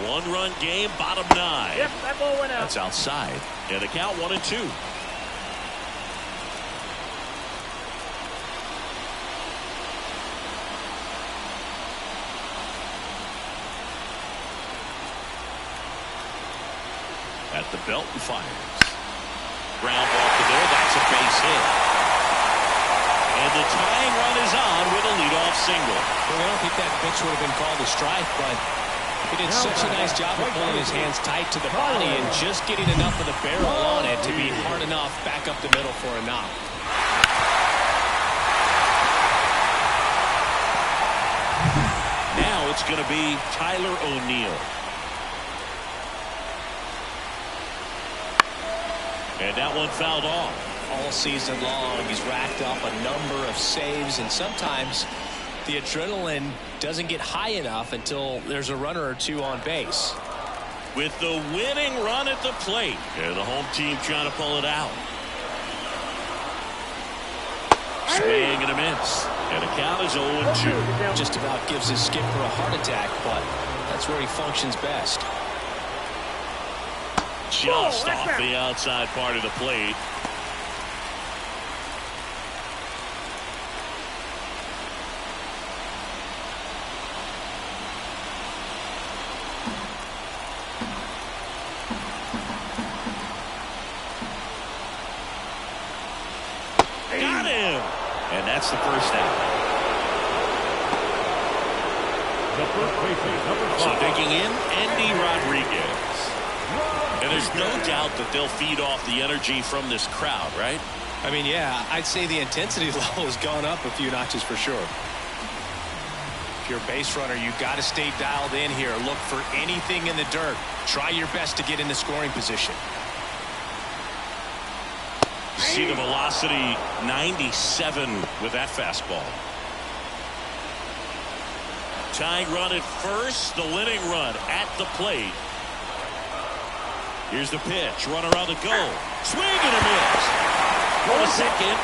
One-run game, bottom 9. Yep, that ball went out. That's outside. And the count 1-2. At the belt and fires. Ground ball to there. That's a base hit. And the tying run is on with a leadoff single. Well, I don't think that pitch would have been called a strike, but he did such a nice job of pulling his hands tight to the body and just getting enough of the barrel on it to be hard enough back up the middle for a knock. Now it's going to be Tyler O'Neill. And that one fouled off. All season long, he's racked up a number of saves, and sometimes the adrenaline doesn't get high enough until there's a runner or two on base. With the winning run at the plate. And the home team trying to pull it out. Swing and a miss. And the count is 0-2. Just about gives his skipper a heart attack, but that's where he functions best. Just off the outside part of the plate. Got him! And that's the first out. The first baseman, number 5. So digging in, Andy Rodriguez. And there's no doubt that they'll feed off the energy from this crowd, right? I mean, yeah, I'd say the intensity level has gone up a few notches for sure. If you're a base runner, you've got to stay dialed in here. Look for anything in the dirt. Try your best to get in the scoring position. See the velocity 97 with that fastball. Tying run at first, the winning run at the plate. Here's the pitch. Runner on the go. Swing and a miss. For a second.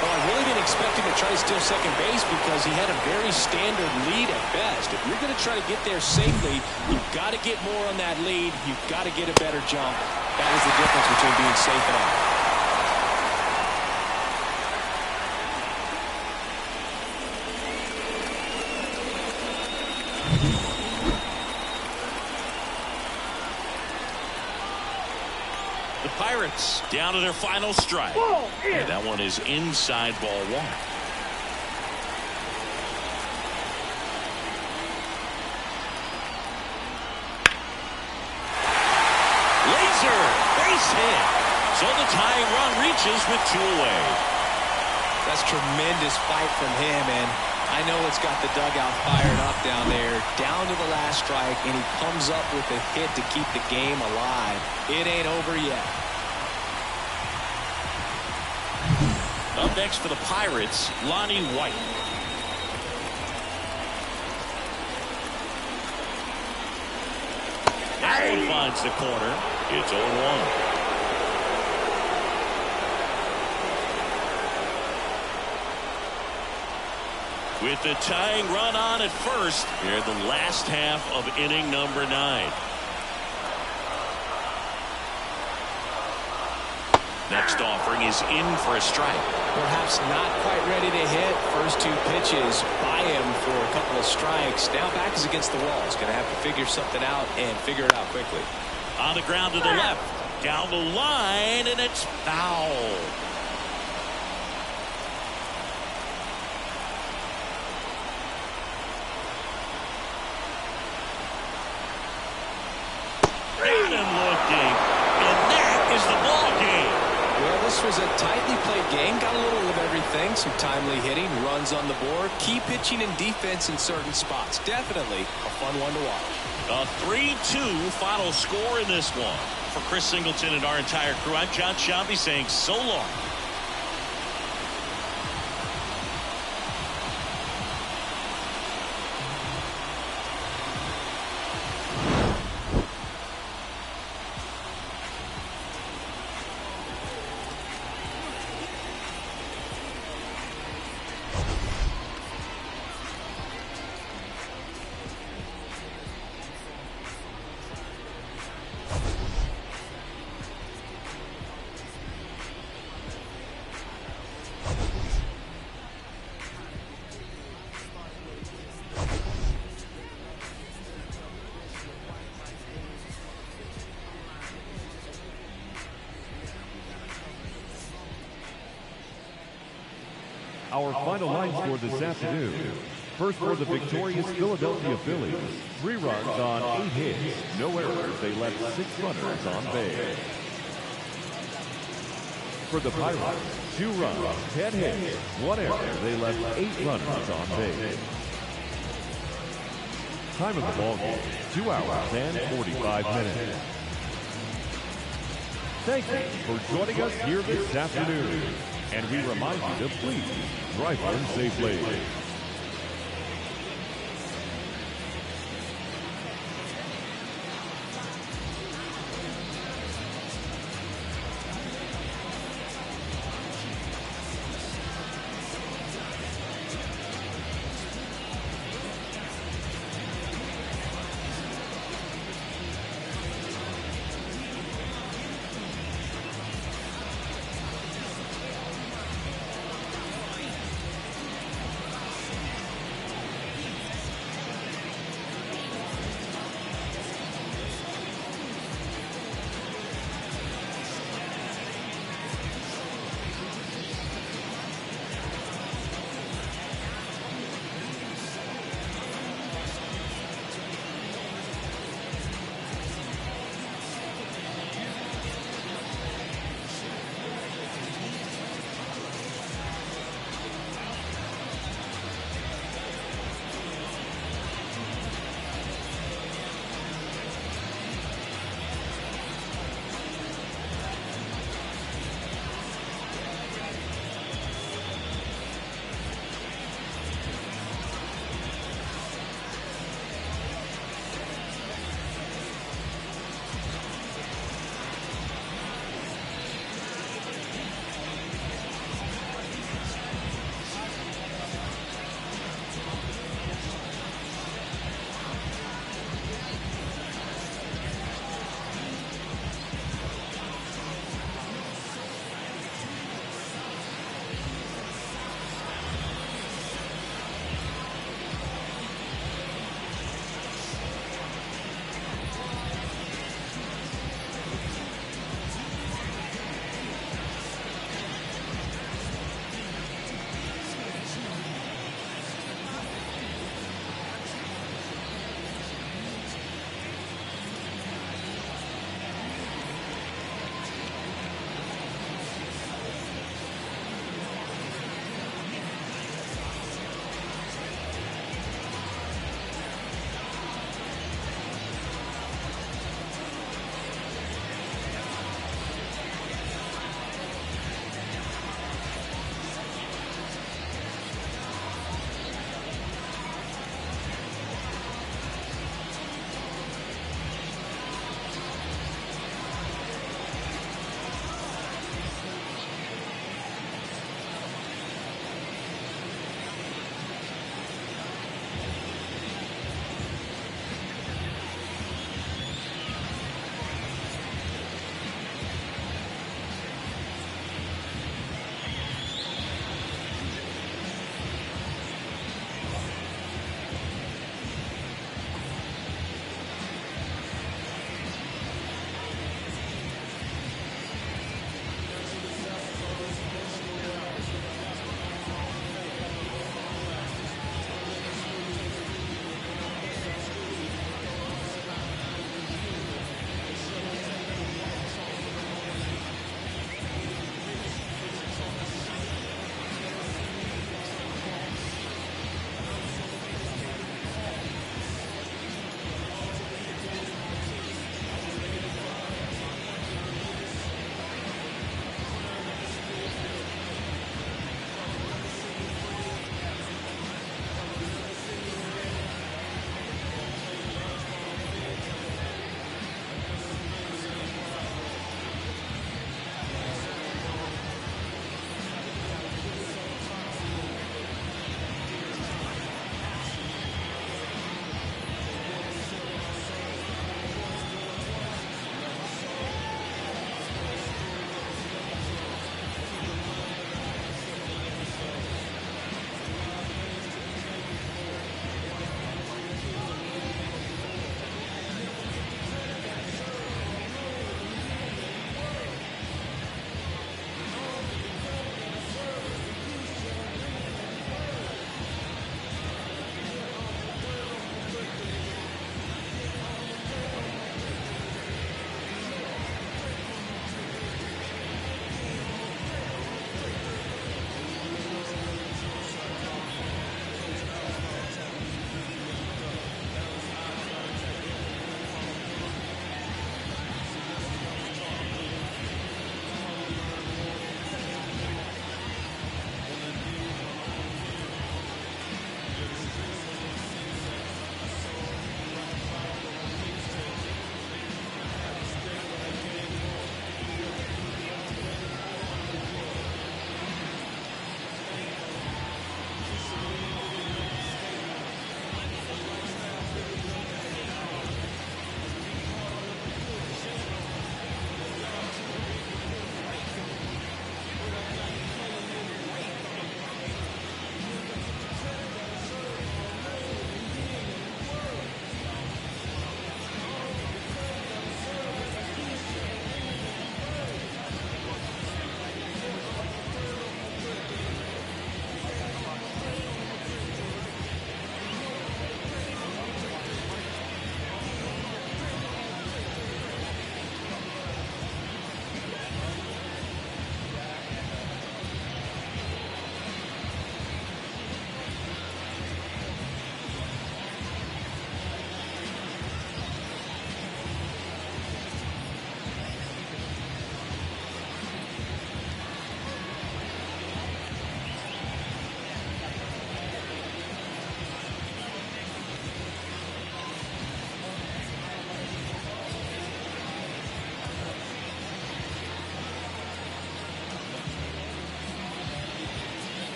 Well, I really didn't expect him to try to steal second base because he had a very standard lead at best. If you're going to try to get there safely, you've got to get more on that lead. You've got to get a better jump. That was the difference between being safe and out. Pirates down to their final strike. And that one is inside ball 1. Laser base hit. So the tying run reaches with 2 away. That's tremendous fight from him, and I know it's got the dugout fired up down there, down to the last strike, and he comes up with a hit to keep the game alive. It ain't over yet. Up next for the Pirates, Lonnie White. That one finds the corner. It's 0-1. With the tying run on at first, here in the last half of inning number 9. Next offering is in for a strike. Perhaps not quite ready to hit. First 2 pitches by him for a couple of strikes. Now back is against the wall. He's going to have to figure something out and figure it out quickly. On the ground to the left. Down the line, and it's foul. Got him looking, and that is the ball game. Well, this was a tightly played game. Got a little of everything. Some timely hitting, runs on the board, key pitching and defense in certain spots. Definitely a fun one to watch. A 3-2 final score in this one. For Chris Singleton and our entire crew, I'm John Shambi saying so long. Our final line score this afternoon. First for the victorious Philadelphia Phillies. 3 runs on 8 hits. No errors. They left 6 runners on base. For the Pirates, 2 runs, 10 hits, 1 error. They left 8 runners on base. Time of the ball game, 2 hours and 45 minutes. Thank you for joining us here this afternoon. And we remind you to please drive home safely.